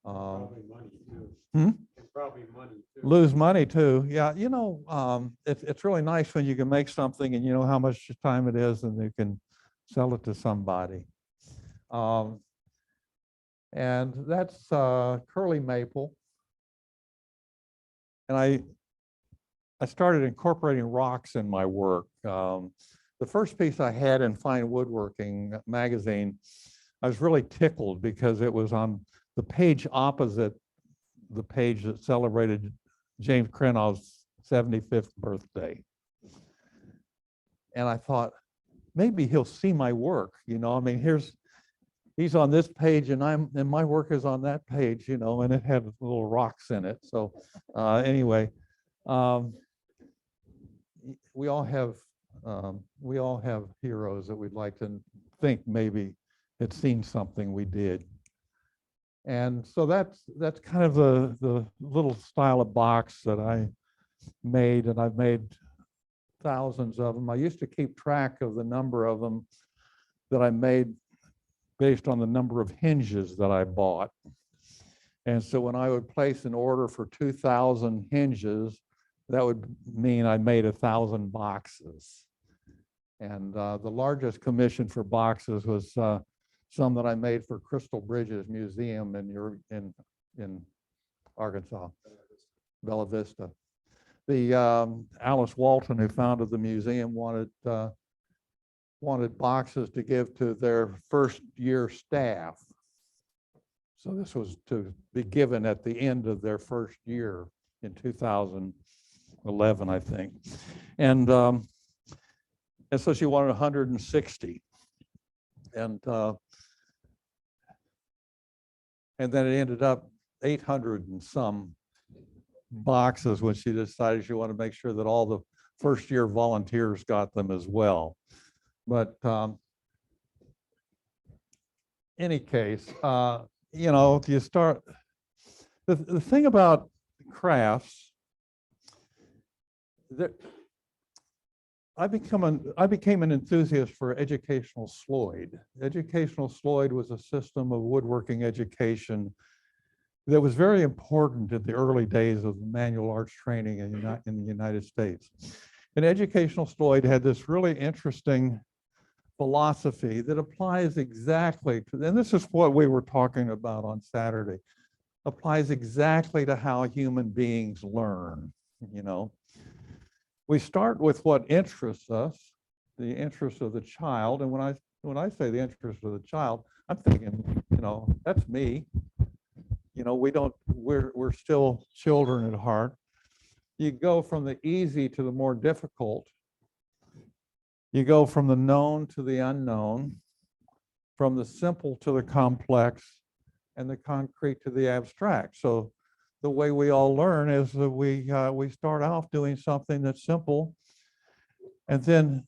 Probably money too. and Probably money too. lose money too. Yeah, you know, it's really nice when you can make something and you know how much time it is and you can sell it to somebody. And that's curly maple. And I started incorporating rocks in my work. The first piece I had in Fine Woodworking magazine, I was really tickled because it was on the page opposite the page that celebrated James Crenaw's 75th birthday. And I thought, maybe he'll see my work, you know. I mean, he's on this page and my work is on that page, you know, and it had little rocks in it. So anyway, we all have heroes that we'd like to think maybe had seen something we did. And so that's kind of the little style of box that I made, and I've made thousands of them. I used to keep track of the number of them that I made based on the number of hinges that I bought. And so when I would place an order for 2,000 hinges, that would mean I made 1,000 boxes. And the largest commission for boxes was some that I made for Crystal Bridges Museum in Arkansas, Bella Vista. The Alice Walton, who founded the museum, wanted boxes to give to their first year staff. So this was to be given at the end of their first year in 2011, I think. And so she wanted 160. And then it ended up 800 and some boxes when she decided she wanted to make sure that all the first year volunteers got them as well. But any case, you know, you start, the thing about crafts, that I became an enthusiast for educational Sloyd. Educational Sloyd was a system of woodworking education that was very important in the early days of manual arts training in the United States. And educational Sloyd had this really interesting philosophy that applies exactly to, and this is what we were talking about on Saturday, applies exactly to how human beings learn. You know, we start with what interests us, the interest of the child. And when I say the interest of the child, I'm thinking, you know, that's me. You know, we're still children at heart. You go from the easy to the more difficult. You go from the known to the unknown, from the simple to the complex, and the concrete to the abstract. So the way we all learn is that we start off doing something that's simple, and then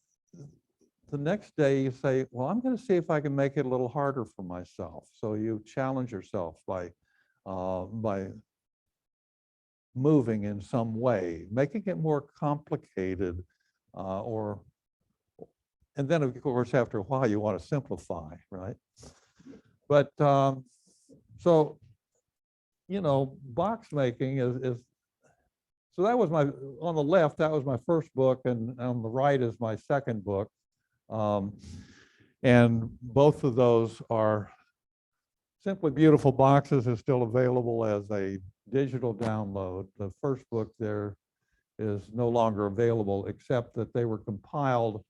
the next day you say, well, I'm going to see if I can make it a little harder for myself. So you challenge yourself by moving in some way, making it more complicated, and then of course, after a while, you want to simplify, right? But so, you know, box making is, so that was on the left, that was my first book, and on the right is my second book. And both of those are Simply Beautiful Boxes is still available as a digital download. The first book there is no longer available, except that they were compiled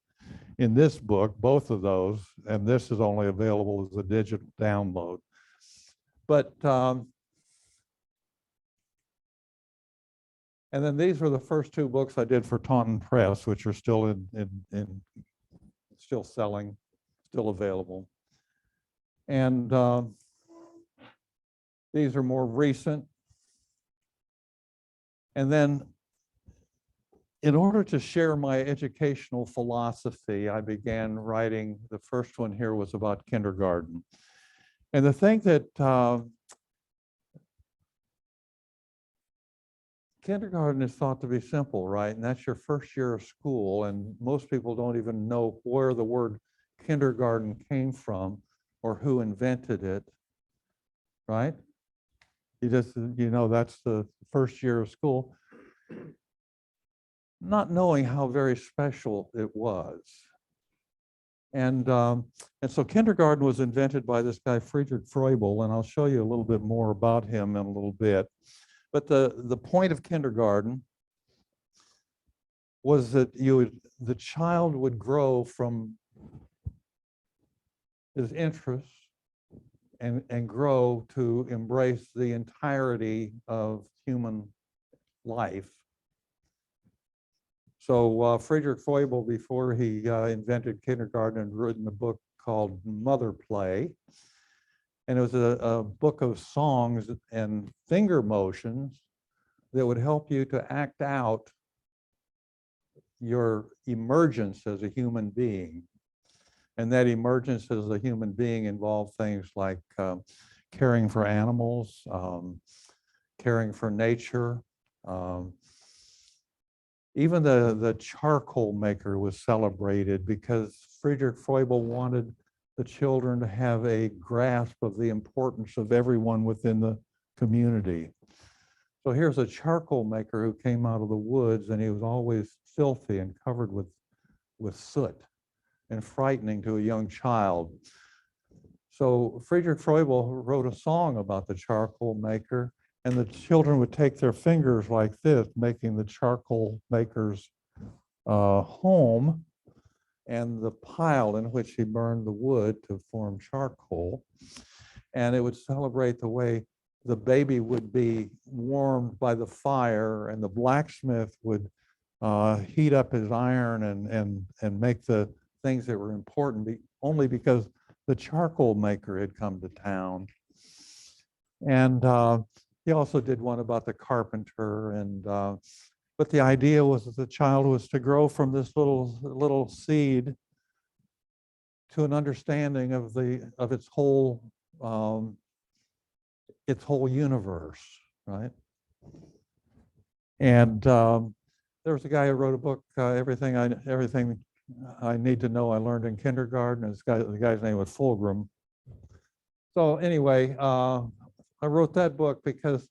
in this book, both of those, and this is only available as a digital download. But, and then these were the first two books I did for Taunton Press, which are still still selling, still available. And these are more recent. And then in order to share my educational philosophy, I began writing, the first one here was about kindergarten. And the thing that kindergarten is thought to be simple, right? And that's your first year of school. And most people don't even know where the word kindergarten came from or who invented it, right? You just, you know, that's the first year of school, not knowing how very special it was. And so kindergarten was invented by this guy, Friedrich Froebel, and I'll show you a little bit more about him in a little bit. But the point of kindergarten was that the child would grow from his interests and grow to embrace the entirety of human life. So Friedrich Froebel, before he invented kindergarten, had written a book called Mother Play. And it was a book of songs and finger motions that would help you to act out your emergence as a human being. And that emergence as a human being involved things like caring for animals, caring for nature, Even the charcoal maker was celebrated because Friedrich Froebel wanted the children to have a grasp of the importance of everyone within the community. So here's a charcoal maker who came out of the woods, and he was always filthy and covered with soot and frightening to a young child. So Friedrich Froebel wrote a song about the charcoal maker, and the children would take their fingers like this, making the charcoal maker's home and the pile in which he burned the wood to form charcoal. And it would celebrate the way the baby would be warmed by the fire, and the blacksmith would heat up his iron and make the things that were important only because the charcoal maker had come to town. And he also did one about the carpenter. And but the idea was that the child was to grow from this little seed to an understanding of its whole universe, right? And there was a guy who wrote a book, everything I need to know I learned in kindergarten. The guy's name was Fulgram. So anyway, I wrote that book because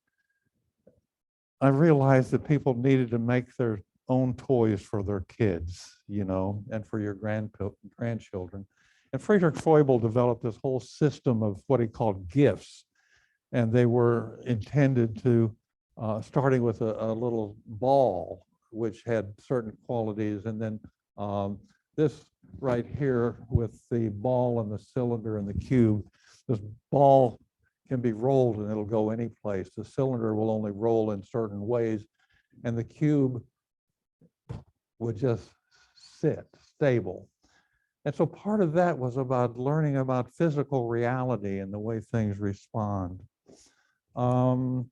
I realized that people needed to make their own toys for their kids, and for your grandchildren. And Friedrich Froebel developed this whole system of what he called gifts. And they were intended to, starting with a little ball, which had certain qualities. And then this right here with the ball and the cylinder and the cube, this ball can be rolled and it'll go any place. The cylinder will only roll in certain ways, and the cube would just sit stable. And so part of that was about learning about physical reality and the way things respond. And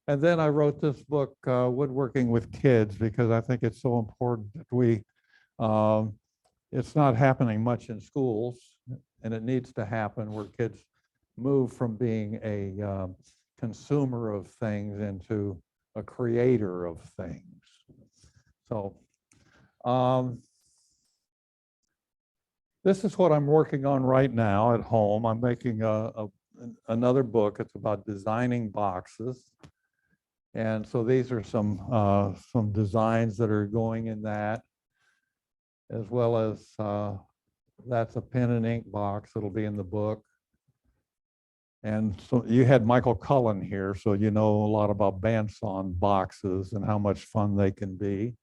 then I wrote this book, Woodworking with Kids, because I think it's so important that it's not happening much in schools, and it needs to happen where kids move from being a consumer of things into a creator of things. So this is what I'm working on right now at home. I'm making another book. It's about designing boxes. And so these are some designs that are going in that, as well as that's a pen and ink box that'll be in the book. And so you had Michael Cullen here, so you know a lot about bandsaw boxes and how much fun they can be.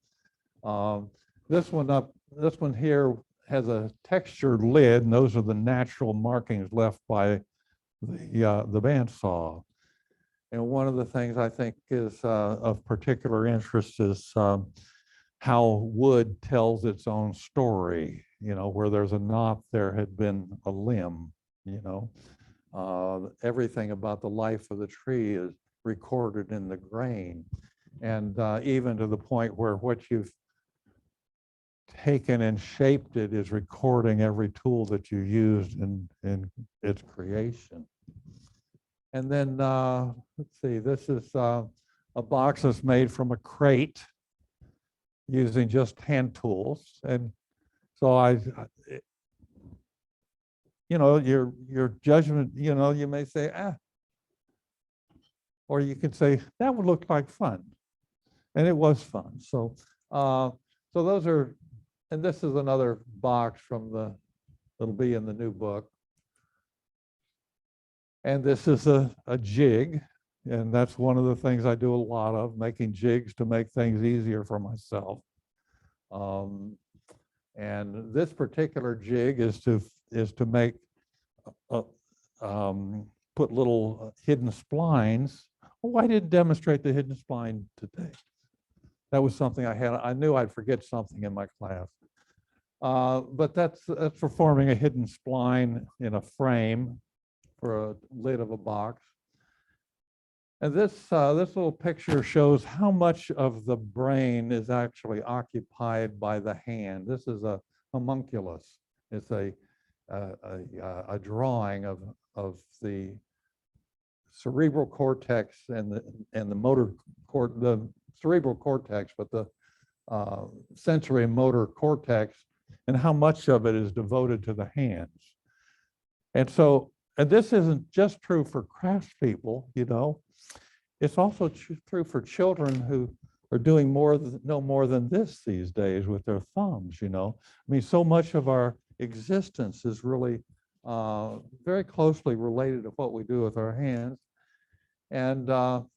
This one here has a textured lid, and those are the natural markings left by the bandsaw. And one of the things I think is of particular interest is how wood tells its own story. Where there's a knot, there had been a limb. Everything about the life of the tree is recorded in the grain, and even to the point where what you've taken and shaped it is recording every tool that you used in its creation. And then let's see, this is a box that's made from a crate using just hand tools. And so your judgment, you may say, or you can say, that would look like fun. And it was fun. So those are, and this is another box that'll be in the new book. And this is a jig. And that's one of the things I do a lot of, making jigs to make things easier for myself. And this particular jig is to make, put little hidden splines. Oh, I didn't demonstrate the hidden spline today. That was something I knew I'd forget something in my class. But that's for forming a hidden spline in a frame for a lid of a box. And this little picture shows how much of the brain is actually occupied by the hand. This is a homunculus. It's a drawing of the cerebral cortex and the motor the cerebral cortex, but the sensory and motor cortex, and how much of it is devoted to the hands. And so, and this isn't just true for craftspeople, you know, it's also true for children who are doing no more than this these days with their thumbs, you know. I mean, so much of our existence is really very closely related to what we do with our hands. And from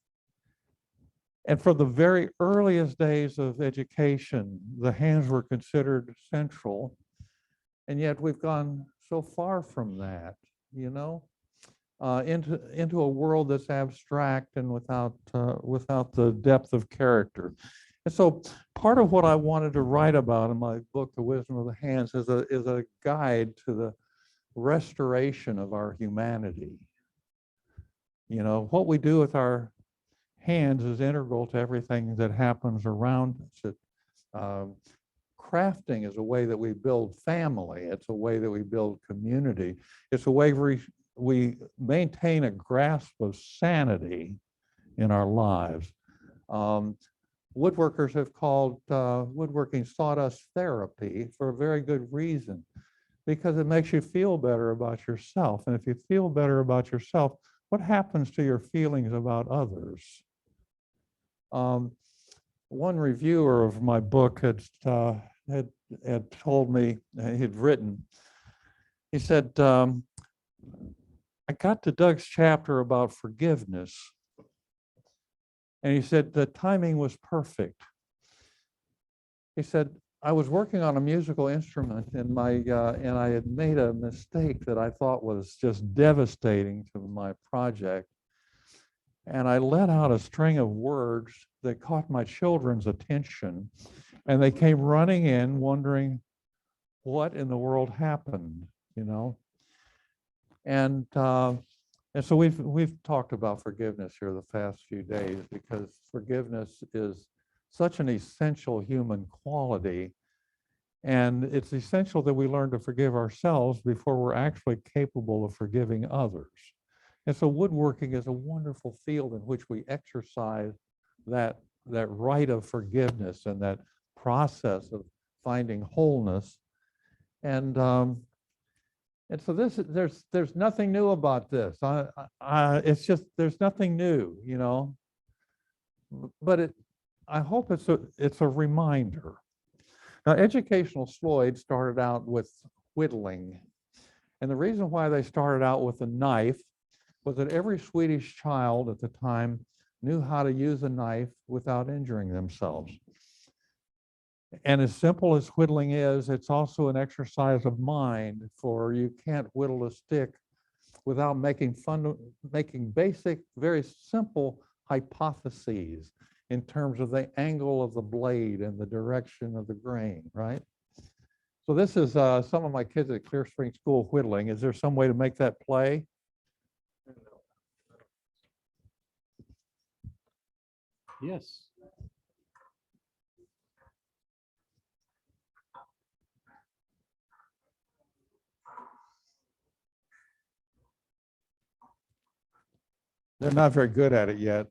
the very earliest days of education, the hands were considered central. And yet we've gone so far from that, you know, into a world that's abstract and without the depth of character. And so part of what I wanted to write about in my book, The Wisdom of the Hands, is a guide to the restoration of our humanity. You know, what we do with our hands is integral to everything that happens around us. Crafting is a way that we build family. It's a way that we build community. It's a way we maintain a grasp of sanity in our lives. Woodworkers have called woodworking sawdust therapy for a very good reason, because it makes you feel better about yourself. And if you feel better about yourself, what happens to your feelings about others? One reviewer of my book had told me, he'd written, he said, I got to Doug's chapter about forgiveness, and he said the timing was perfect. He said, I was working on a musical instrument and I had made a mistake that I thought was just devastating to my project. And I let out a string of words that caught my children's attention, and they came running in wondering what in the world happened, you know? And so we've talked about forgiveness here the past few days, because forgiveness is such an essential human quality. And it's essential that we learn to forgive ourselves before we're actually capable of forgiving others. And so woodworking is a wonderful field in which we exercise that right of forgiveness and that process of finding wholeness. And so there's nothing new about this. It's just, there's nothing new, you know. But I hope it's a reminder. Now, educational Sloyd started out with whittling. And the reason why they started out with a knife was that every Swedish child at the time knew how to use a knife without injuring themselves. And as simple as whittling is, it's also an exercise of mind, for you can't whittle a stick without making basic, very simple hypotheses in terms of the angle of the blade and the direction of the grain, right? So this is some of my kids at Clear Spring School whittling. Is there some way to make that play? Yes. They're not very good at it yet.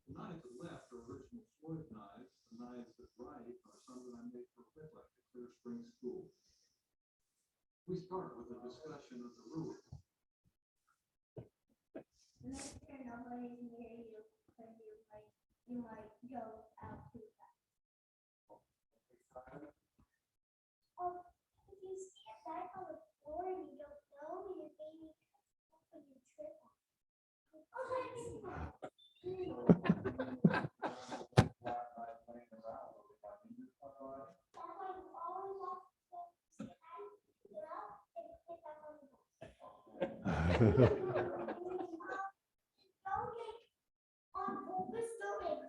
The knives that left are original Floyd knives. The knives that right are some that I made for Whitlock at Clear Spring School. We start with a discussion of the rules. Nobody can hear you, because you might go out too fast. Oh, if you stand back on the floor and you don't know, your baby comes up and you trip on it. Don't get on purpose, don't make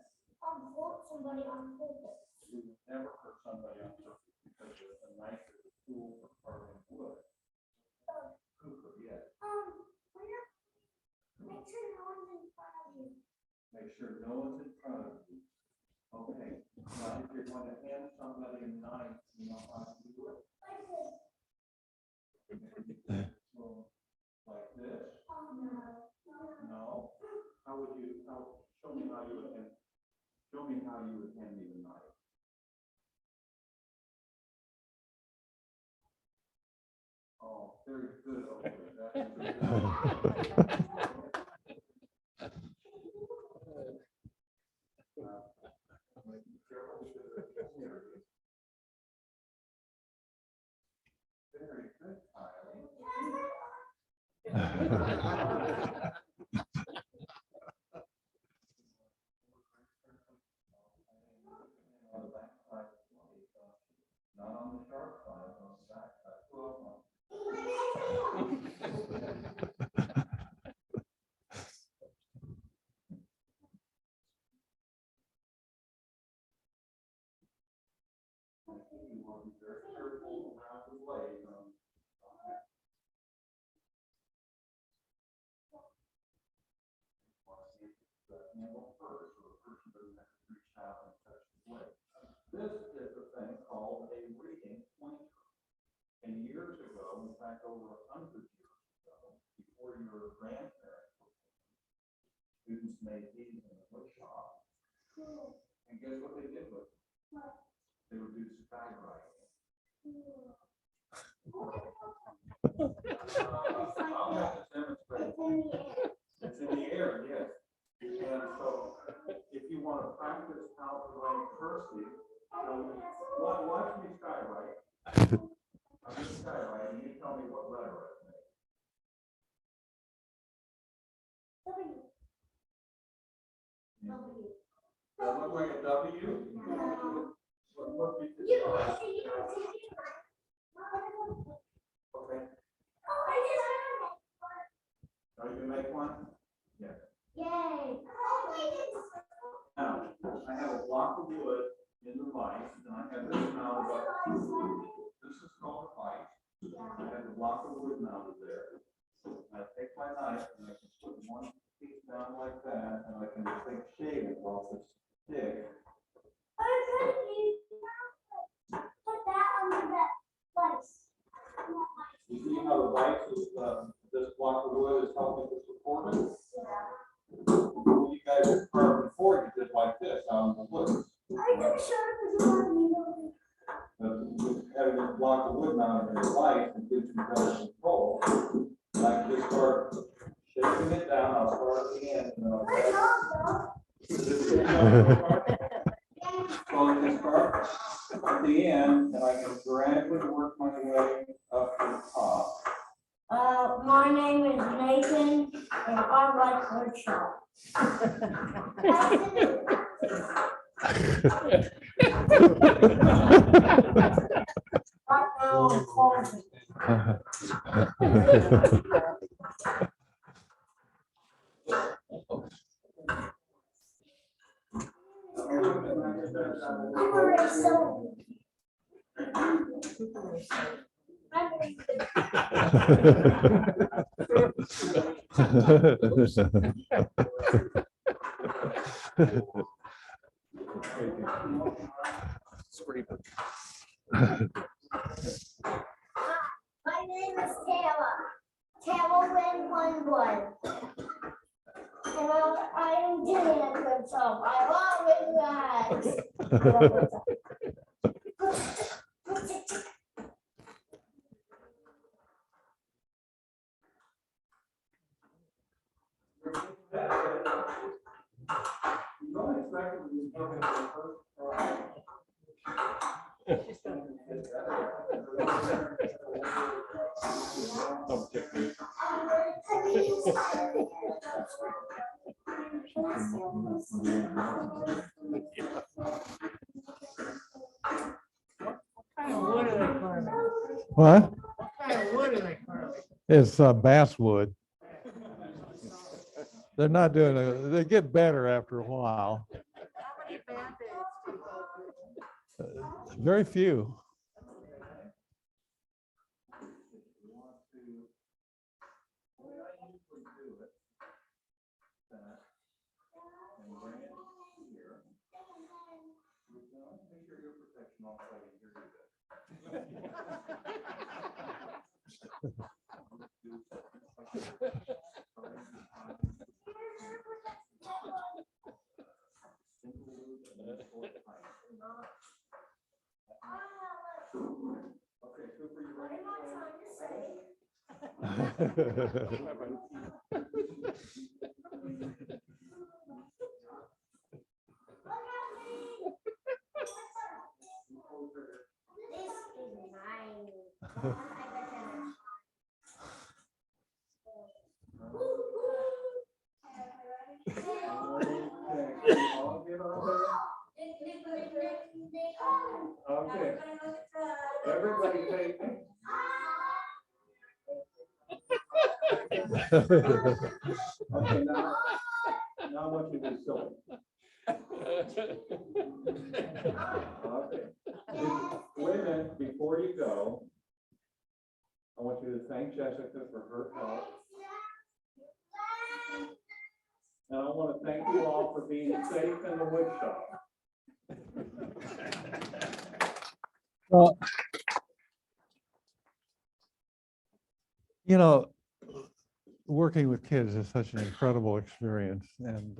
sure no one's in front of you. Okay, now if you're going to hand somebody a knife, you know how to do it? So, like this? No. How would you, show me how you would hand me the knife. Oh, very good. Okay, that's very good, not on the sharp side, on the back side. You want to be very careful around the blade. Handle first, so the person doesn't have to reach out and touch the blade. This is a thing called a reading pointer. And years ago, in fact, over 100 years ago, before your grandparents, students made these in the wood shop. And guess what they did with them? They would do skywriting. I'll have to demonstrate. It's in the air, yes. And so, if you want to practice how to write cursive, watch me skywrite. I'm going to skywrite, and you tell me what letter I make. Does that look like a W? Okay. Are you going to make one? Yeah. Yay. Now, I have a block of wood in the vise, and I have this mounted up. This is called a vise. I have the block of wood mounted there. I take my knife and I can put one piece down like that, and I can take shave it off this stick. Put that on the vise. You see how the vise is, this block of wood is helping to support it? You guys have carved before, you did like this out in the woods. I can show it to you. Having a block of wood mounted in the vise and gives you better control. And I can just start shaping it down. I'll start at the end and then I'll grab it. So I can start at the end and I can gradually work my way up to the top. My name is Nathan and I like woodshop. Right now I'm calling. I'm already sold. My name is Taylor. Taylor Win-1-1. And I am doing a good job. I always You don't expect it to be given the first try. What? What kind of wood are they carving? It's basswood. They're not doing it. They get better after a while. How many Band-Aids do you go through? Very few. And bring off so I can hear you Okay, Cooper, you ready? All get on there. Okay. Everybody take. Okay, now I want you to do silly. Okay. Wait a minute, before you go, I want you to thank Jessica for her help. And I want to thank you all for being safe in the wood shop. Well, you know, working with kids is such an incredible experience. And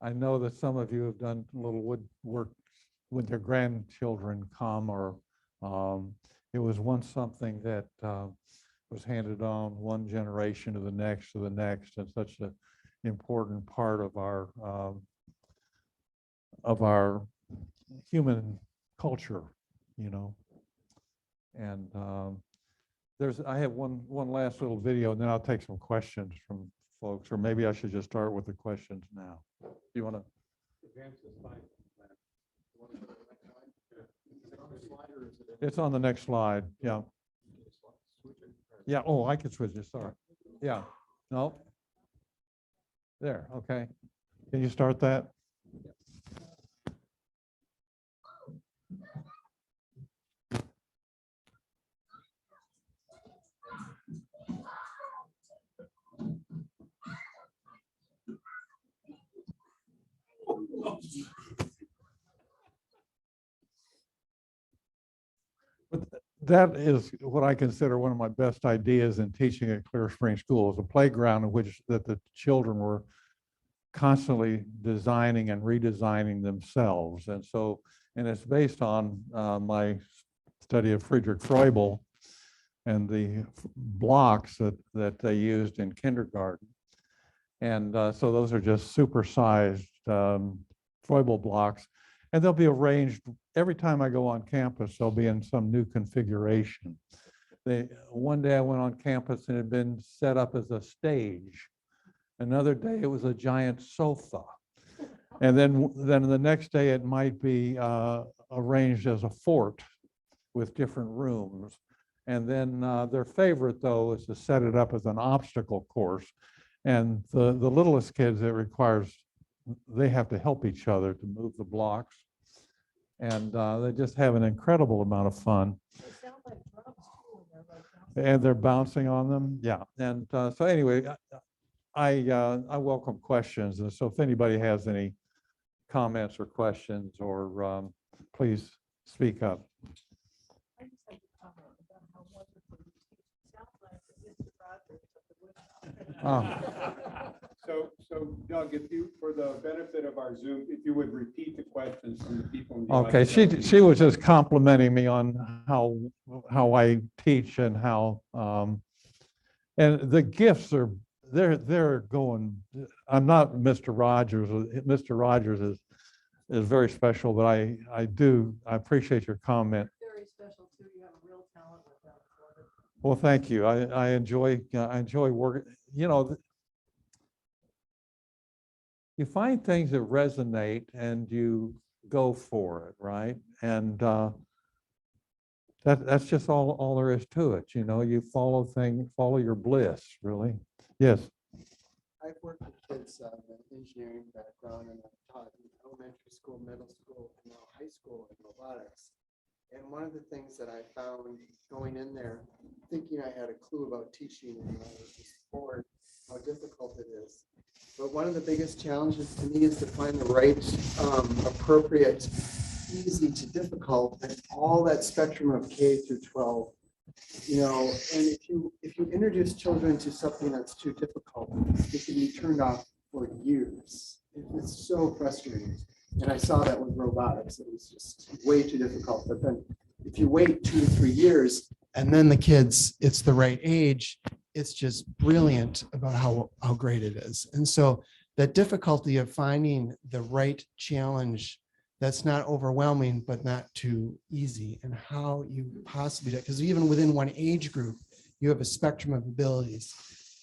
I know that some of you have done a little woodwork with their grandchildren come, or it was once something that was handed on one generation to the next, and such an important part of our human culture, you know. And I have one last little video, and then I'll take some questions from folks, or maybe I should just start with the questions now. You want to? It's on the next slide. Yeah. Yeah. Oh, I can switch it. Sorry. Yeah. No. There. Okay. Can you start that? But that is what I consider one of my best ideas in teaching at Clear Spring School, is a playground in which that the children were constantly designing and redesigning themselves. And so, and it's based on my study of Friedrich Froebel and the blocks that they used in kindergarten. And so those are just supersized Froebel blocks, and they'll be arranged every time I go on campus. They'll be in some new configuration. One day I went on campus and it had been set up as a stage. Another day it was a giant sofa, and then the next day it might be arranged as a fort with different rooms. And then their favorite, though, is to set it up as an obstacle course. And the littlest kids, they have to help each other to move the blocks. And they just have an incredible amount of fun. And they're bouncing on them. Yeah. And so anyway, I welcome questions. And so if anybody has any comments or questions, or please speak up. So Doug, if you, for the benefit of our Zoom, if you would repeat the questions from the people in the Okay, audience. she was just complimenting me on how I teach and how and the gifts are they're going. I'm not Mr. Rogers. Mr. Rogers is very special, but I appreciate your comment. Very special too. You have a real talent with that. Well, thank you. I enjoy working. You know, you find things that resonate and you go for it, right? And that's just all there is to it. You know, you follow your bliss, really. Yes. I've worked with kids with an engineering background, and I've taught in elementary school, middle school, and now high school in robotics. And one of the things that I found going in there, thinking I had a clue about teaching, and I was just bored how difficult it is. But one of the biggest challenges to me is to find the right appropriate easy to difficult, and all that spectrum of K through 12. And if you introduce children to something that's too difficult, it can be turned off for years. It's so frustrating. And I saw that with robotics. It was just way too difficult. But then if you wait 2 to 3 years and then the kids, it's the right age, it's just brilliant about how great it is. And so that difficulty of finding the right challenge that's not overwhelming, but not too easy, and how you possibly do it. Because even within one age group, you have a spectrum of abilities.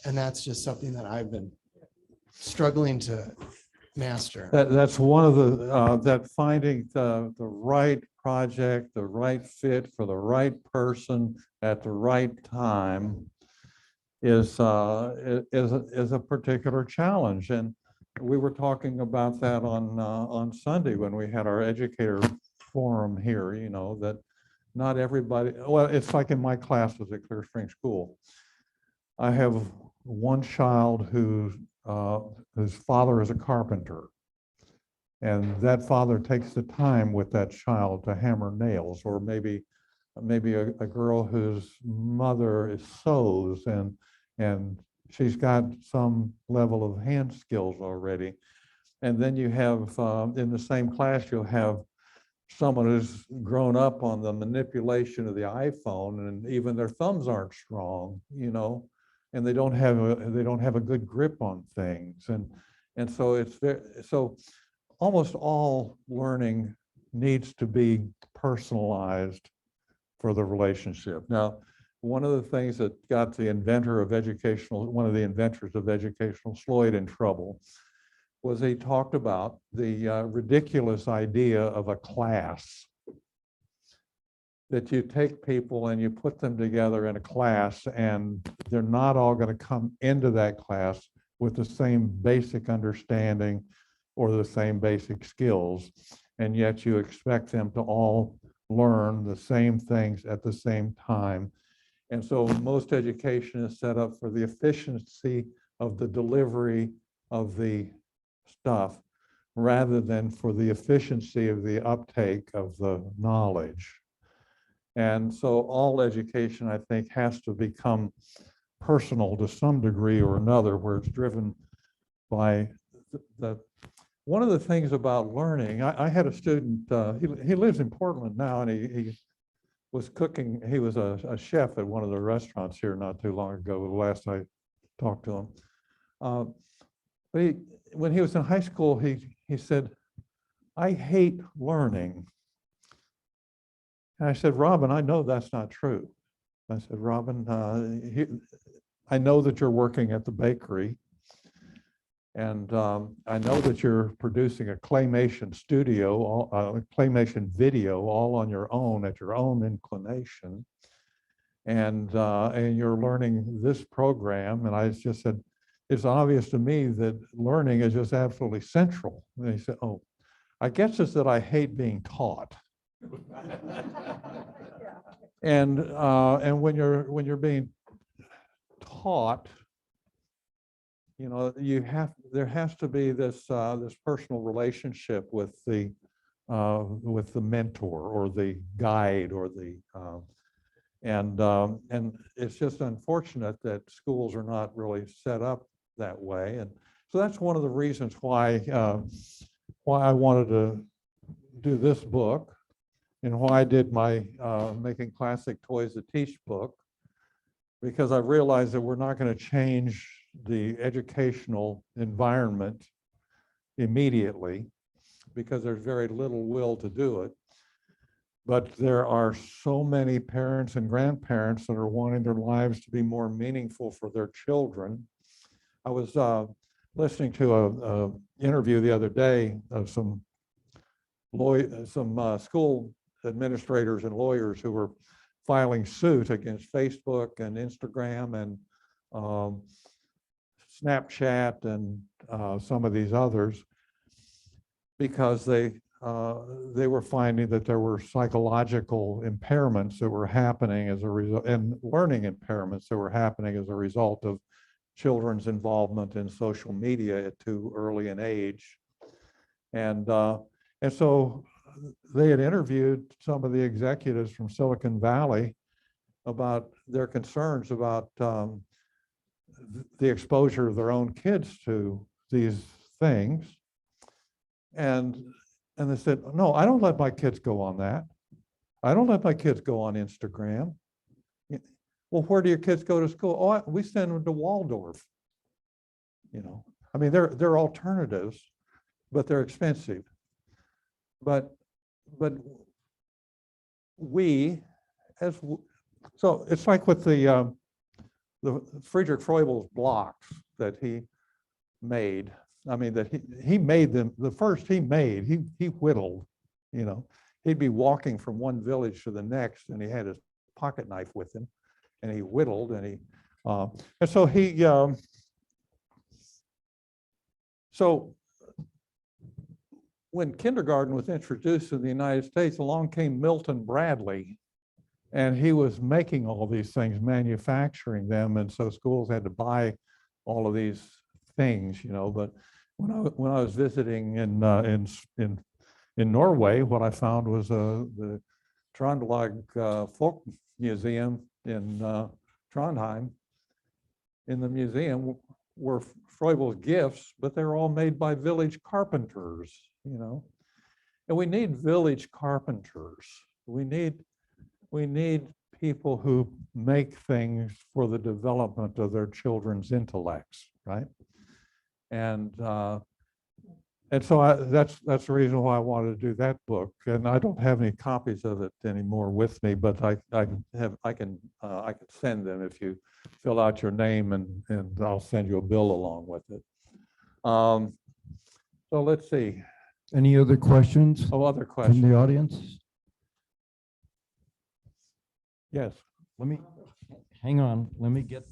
And that's just something that I've been struggling to master. That's one of the, that finding the right project, the right fit for the right person at the right time is a particular challenge. And we were talking about that on Sunday when we had our educator forum here, that not everybody, well, it's like in my classes at Clear Spring School. I have one child whose father is a carpenter. And that father takes the time with that child to hammer nails, or maybe a girl whose mother sews and she's got some level of hand skills already. And then you have, in the same class, you'll have someone who's grown up on the manipulation of the iPhone, and even their thumbs aren't strong, and they don't have a good grip on things. And so so almost all learning needs to be personalized for the relationship. Now, one of the things that got one of the inventors of educational Sloyd in trouble was he talked about the ridiculous idea of a class. That you take people and you put them together in a class, and they're not all going to come into that class with the same basic understanding or the same basic skills, and yet you expect them to all learn the same things at the same time. And so most education is set up for the efficiency of the delivery of the stuff rather than for the efficiency of the uptake of the knowledge. And so all education, I think, has to become personal to some degree or another, where it's driven by one of the things about learning. I had a student, he lives in Portland now, and he was cooking. He was a chef at one of the restaurants here not too long ago, the last I talked to him. But when he was in high school, he said, "I hate learning." And I said, "Robin, I know that's not true." I said, "Robin, I know that you're working at the bakery, and I know that you're producing a claymation studio, a claymation video, all on your own at your own inclination, and you're learning this program." And I just said, "It's obvious to me that learning is just absolutely central." And he said, "Oh, I guess it's that I hate being taught." And when you're being taught, there has to be this personal relationship with the mentor or the guide or and it's just unfortunate that schools are not really set up that way. And so that's one of the reasons why I wanted to do this book, and why I did my Making Classic Toys to Teach book, because I realized that we're not going to change the educational environment immediately, because there's very little will to do it. But there are so many parents and grandparents that are wanting their lives to be more meaningful for their children. I was listening to a interview the other day of some school administrators and lawyers who were filing suit against Facebook and Instagram and Snapchat and some of these others, because they were finding that there were psychological impairments that were happening as a result, and learning impairments that were happening as a result of children's involvement in social media at too early an age. And so they had interviewed some of the executives from Silicon Valley about their concerns about the exposure of their own kids to these things. And they said, no, I don't let my kids go on that. I don't let my kids go on Instagram. Well, where do your kids go to school? Oh, we send them to Waldorf. You know, I mean, they're alternatives, but they're expensive. But we, so it's like with the Friedrich Froebel's blocks that he made. I mean, that he made them, the first he made, he whittled, you know. He'd be walking from one village to the next and he had his pocket knife with him and he whittled and so he, so when kindergarten was introduced in the United States, along came Milton Bradley, and he was making all these things, manufacturing them, and so schools had to buy all of these things, you know. But when I was visiting in Norway, what I found was the Trøndelag Folk Museum in Trondheim. In the museum were Froebel's gifts, but they're all made by village carpenters, you know. And we need village carpenters. We need people who make things for the development of their children's intellects, right? And so that's the reason why I wanted to do that book. And I don't have any copies of it anymore with me, but I can send them if you fill out your name, and I'll send you a bill along with it. So let's see. Any other questions? Oh, other questions from the audience? Yes. Let me, hang on, let me get,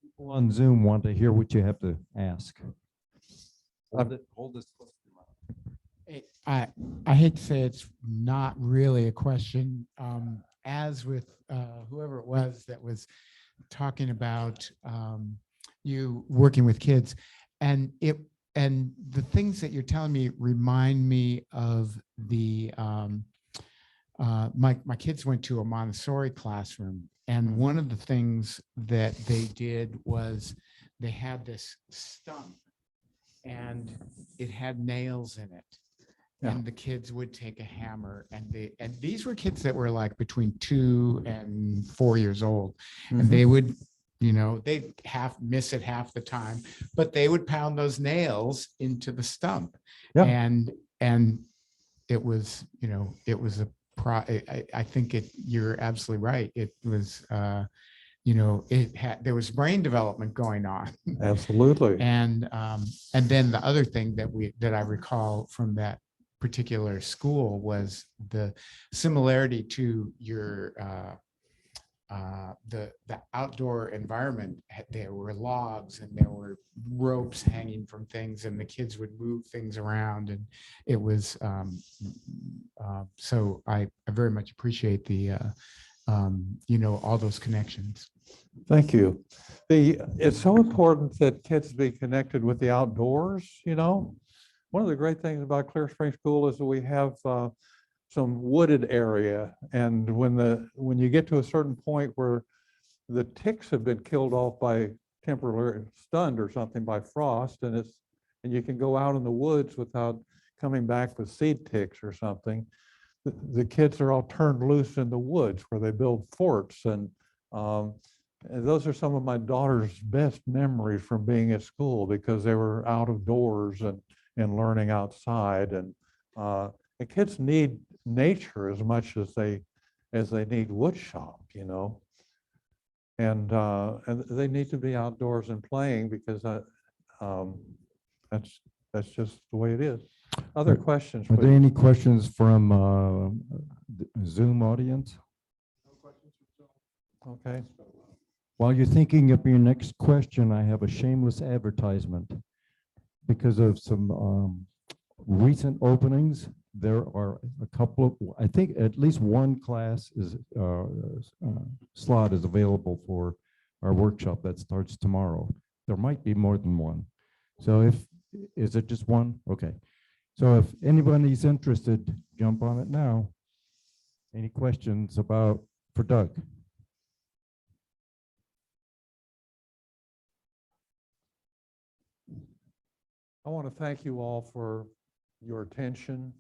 people on Zoom want to hear what you have to ask. Hold this. I hate to say it's not really a question. As with whoever it was that was talking about you working with kids, and the things that you're telling me remind me of the my kids went to a Montessori classroom, and one of the things that they did was they had this stump and it had nails in it. Yeah. And the kids would take a hammer, and these were kids that were like between 2 and 4 years old, and they would, you know, they'd miss it half the time, but they would pound those nails into the stump. Yeah. And it was, you know, it was I think you're absolutely right. It was, you know, there was brain development going on. Absolutely. And then the other thing that I recall from that particular school was the similarity to your the outdoor environment. There were logs and there were ropes hanging from things, and the kids would move things around, and it was so I very much appreciate the you know, all those connections. Thank you. It's so important that kids be connected with the outdoors, you know. One of the great things about Clear Spring School is that we have some wooded area, and when you get to a certain point where the ticks have been killed off by temporarily stunned or something by frost, and you can go out in the woods without coming back with seed ticks or something. The kids are all turned loose in the woods where they build forts, and those are some of my daughter's best memories from being at school, because they were out of doors and learning outside. And kids need nature as much as they need wood shop, you know. And they need to be outdoors and playing, because that's just the way it is. Other questions? Are there please? any questions from the Zoom audience? Okay. While you're thinking of your next question, I have a shameless advertisement. Because of some recent openings, there are a couple of, I think at least one class is slot is available for our workshop that starts tomorrow. There might be more than one. So is it just one? Okay. So if anybody's interested, jump on it now. Any questions for Doug? I want to thank you all for your attention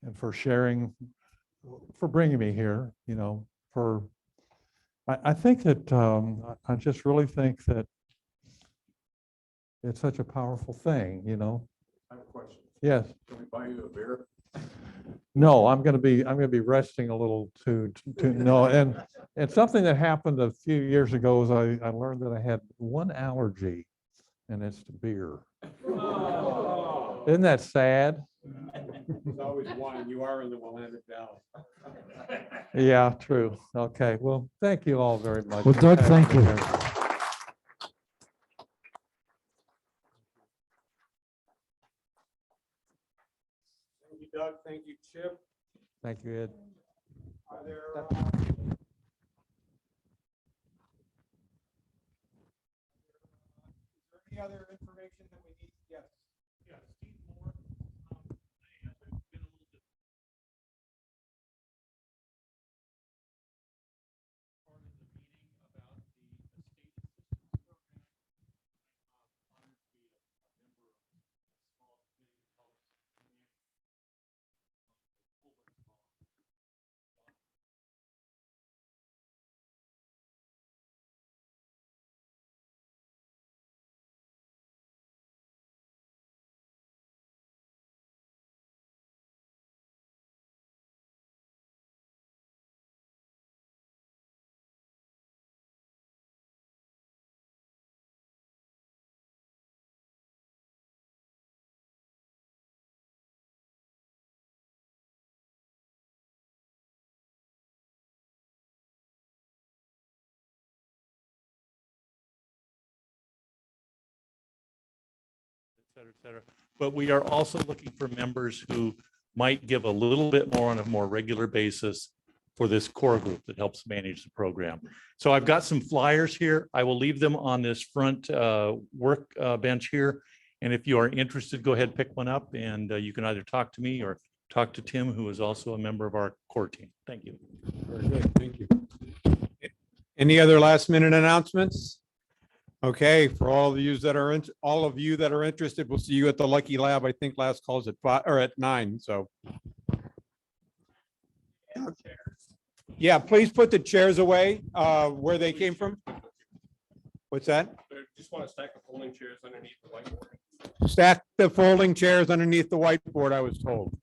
and for sharing, for bringing me here, I think that, I just really think that it's such a powerful thing. I have a question. Yes. Can we buy you a beer? No, I'm going to be resting a little no, and something that happened a few years ago is I learned that I had one allergy, and it's to beer. Isn't that sad? There's always one. You are in the Willamette Valley. Yeah, true. Okay, well, thank you all very much. Well, Doug, thank you. Thank you, Doug. Thank you, Chip. Thank you, Ed. Are there, is there any other information that we need? Yes. Yeah, Steve Moore. I have been a little bit part of the meeting about the state assistance program. I'm honored to be a member of a small committee that helps et cetera. But we are also looking for members who might give a little bit more on a more regular basis for this core group that helps manage the program. So I've got some flyers here. I will leave them on this front work bench here. And if you are interested, go ahead, pick one up, and you can either talk to me or talk to Tim, who is also a member of our core team. Thank you. Very good. Thank you. Any other last minute announcements? Okay, for all of you that are interested, we'll see you at the Lucky Lab. I think last call's at 5 or at 9. So. Yeah, please put the chairs away where they came from. What's that? Just want to stack the folding chairs underneath the whiteboard. Stack the folding chairs underneath the whiteboard, I was told.